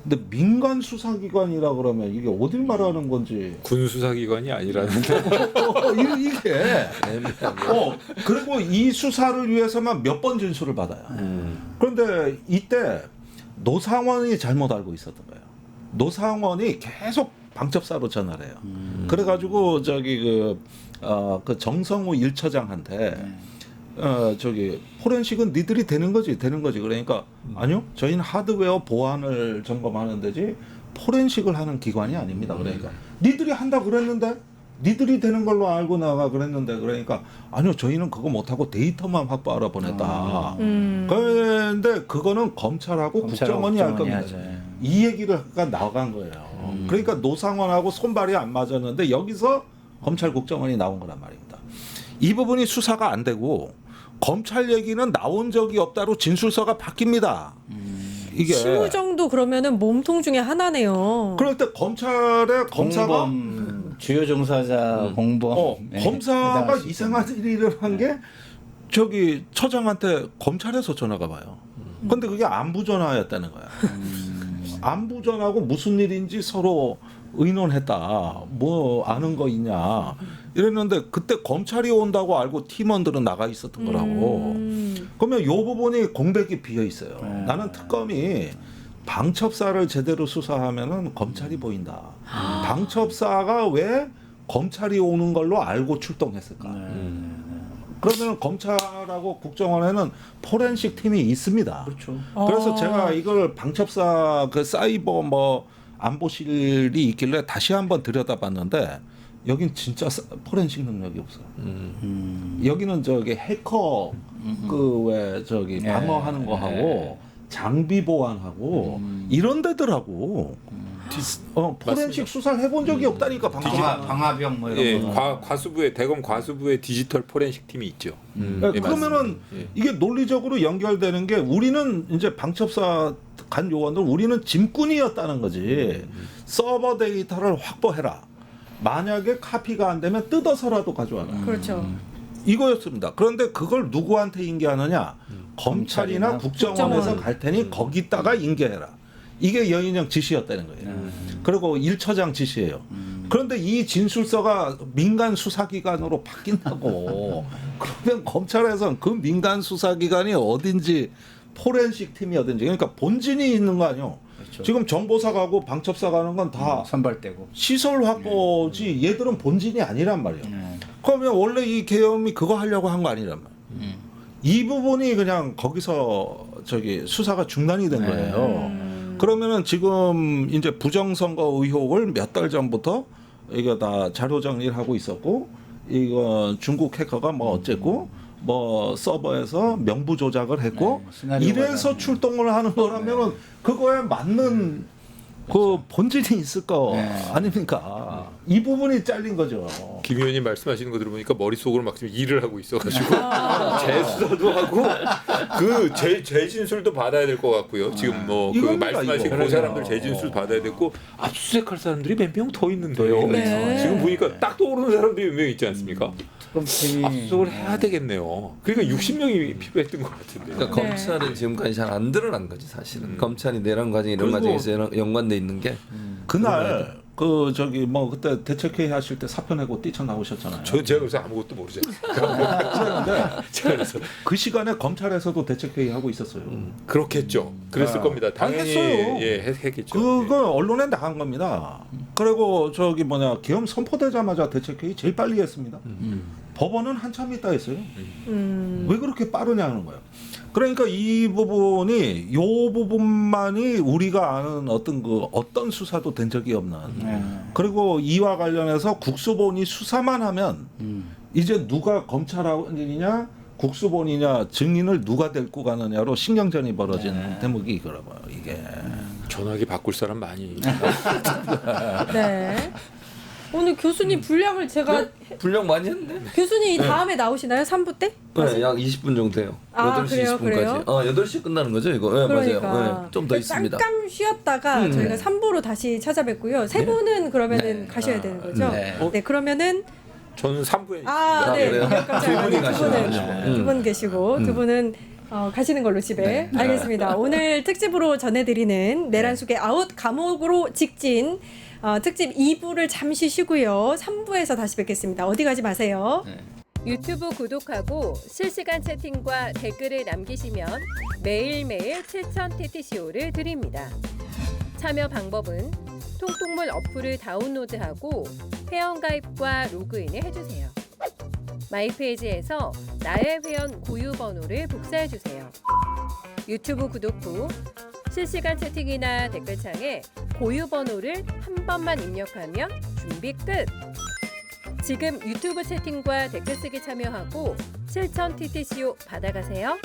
근데 민간 수사기관이라 그러면 이게 어딜 말하는 건지. 군 수사기관이 아니라는 이게 그리고 이 수사를 위해서만 몇 번 진술을 받아요. 그런데 이때 노상원이 잘못 알고 있었던 거예요. 노상원이 계속 방첩사로 전화를 해요. 그래가지고 그 정성우 1처장한테 포렌식은 니들이 되는 거지. 그러니까 아니요, 저희는 하드웨어 보안을 점검하는 데지 포렌식을 하는 기관이 아닙니다. 그러니까 니들이 한다 그랬는데, 니들이 되는 걸로 알고 나가 그랬는데, 그러니까 아니요, 저희는 그거 못하고 데이터만 확보하러 보냈다. 그런데 그거는 검찰하고 국정원이 할 겁니다. 이 얘기가 나간 거예요. 그러니까 노상원하고 손발이 안 맞았는데 여기서 검찰 국정원이 나온 거란 말입니다. 이 부분이 수사가 안 되고 검찰 얘기는 나온 적이 없다로 진술서가 바뀝니다. 이게 심우정도 그러면은 몸통 중에 하나네요. 그럴 때 검찰의 검사가 주요 종사자 공범 검사가 이상한 일을 한 게 처장한테 검찰에서 전화가 와요. 근데 그게 안부 전화였다는 거야. 안부 전화고 무슨 일인지 서로 의논했다. 뭐 아는 거 있냐. 이랬는데 그때 검찰이 온다고 알고 팀원들은 나가 있었던 거라고. 그러면 이 부분이 공백이 비어 있어요. 나는 특검이 방첩사를 제대로 수사하면은 검찰이 보인다. 방첩사가 왜 검찰이 오는 걸로 알고 출동했을까? 그러면 검찰하고 국정원에는 포렌식 팀이 있습니다. 그렇죠. 그래서 제가 이걸 방첩사 그 사이버 뭐 안보실이 있길래 다시 한번 들여다봤는데 여긴 진짜 포렌식 능력이 없어요. 여기는 저기 해커 그 왜 저기 방어하는 거 하고 장비 보안하고 이런 데더라고. 포렌식 맞습니다. 수사를 해본 적이 없다니까 방화병 뭐 이런 예, 거. 과수부의 대검 과수부의 디지털 포렌식 팀이 있죠. 예, 그러면은 맞습니다. 이게 논리적으로 연결되는 게 우리는 이제 방첩사 간 요원들 우리는 짐꾼이었다는 거지. 서버 데이터를 확보해라. 만약에 카피가 안 되면 뜯어서라도 가져와라. 그렇죠. 이거였습니다. 그런데 그걸 누구한테 인계하느냐? 검찰이나 국정원에서 국정원. 갈 테니 거기다가 인계해라. 이게 여인영 지시였다는 거예요. 그리고 1처장 지시예요. 그런데 이 진술서가 민간 수사기관으로 바뀐다고 그러면 검찰에서는 그 민간 수사기관이 어딘지 포렌식 팀이 어딘지 그러니까 본진이 있는 거 아니에요. 그렇죠. 지금 정보사 가고 방첩사 가는 건 다 선발되고. 시설 확보지 얘들은 본진이 아니란 말이에요. 그러면 원래 이 계엄이 그거 하려고 한 거 아니란 말이에요. 이 부분이 그냥 거기서 저기 수사가 중단이 된 거예요. 그러면은 지금 이제 부정선거 의혹을 몇 달 전부터 이거 다 자료 정리를 하고 있었고 이거 중국 해커가 뭐 어쨌고 뭐 서버에서 명부 조작을 했고 시나리오가 이래서 다. 출동을 하는 거라면은 그거에 맞는 그 본질이 있을 거 아닙니까? 이 부분이 잘린 거죠. 김 의원님 말씀하시는 거 들어보니까 머릿속으로 막 지금 일을 하고 있어가지고 재수사도 하고 그 재진술도 받아야 될 것 같고요. 지금 뭐 그 이겁니다, 말씀하신 이거. 그 사람들 재진술 받아야 되고 압수수색할 사람들이 몇 명 더 있는데요. 네. 지금 보니까 딱 떠오르는 사람들이 몇 명 있지 않습니까? 특검팀이 압수수색을 해야 되겠네요. 그러니까 60명이 필요했던 것 같은데. 그러니까 네. 검찰은 지금까지 잘 안 드러난 거지 사실은. 검찰이 내란 과정 이런 그리고 과정에서 연관돼 있는 게 그날 그 저기 뭐 그때 대책회의 하실 때 사표 내고 뛰쳐나오셨잖아요. 제가 그래서 아무것도 모르잖아요. 제가 그래서 그 시간에 검찰에서도 대책회의 하고 있었어요. 그렇겠죠. 그랬을 겁니다. 당연히 했어요. 했겠죠. 그거 언론에 나간 겁니다. 그리고 저기 뭐냐 계엄 선포되자마자 대책회의 제일 빨리 했습니다. 법원은 한참 있다 했어요. 왜 그렇게 빠르냐는 거예요. 그러니까 이 부분이 요 부분만이 우리가 아는 어떤 수사도 된 적이 없는. 그리고 이와 관련해서 국수본이 수사만 하면 이제 누가 검찰이냐 국수본이냐 증인을 누가 데리고 가느냐로 신경전이 벌어지는 대목이 이거라고요. 이게. 전화기 바꿀 사람 많이. 네. 오늘 교수님 분량을 제가 분량 많이 했네. 교수님 다음에 나오시나요? 3부 때? 네, 약 20분 정도 돼요. 아, 8시 그래요? 20분까지. 그래요? 8시 끝나는 거죠, 이거? 네, 그러니까 맞아요. 네, 좀 더 있습니다. 잠깐 쉬었다가 저희가 3부로 다시 찾아뵙고요. 세 분은 그러면은 가셔야 되는 거죠? 네. 네, 그러면은 저는 3부에 네. 그래요? 여기까지 두 분이 두 가시는 분은 거죠. 두 분 계시고 두 분은 가시는 걸로 집에. 알겠습니다. 오늘 특집으로 전해드리는 내란 속의 아웃 감옥으로 직진 특집 2부를 잠시 쉬고요. 3부에서 다시 뵙겠습니다. 어디 가지 마세요. 유튜브 구독하고 실시간 채팅과 댓글을 남기시면 매일매일 7,000 TTCO를 드립니다. 참여 방법은 통통물 어플을 다운로드하고 회원가입과 로그인을 해주세요. 마이페이지에서 나의 회원 고유 번호를 복사해주세요. 유튜브 구독 후 실시간 채팅이나 댓글창에 고유 번호를 한 번만 입력하면 준비 끝! 지금 유튜브 채팅과 댓글 쓰기 참여하고 7,000 TTCO 받아가세요.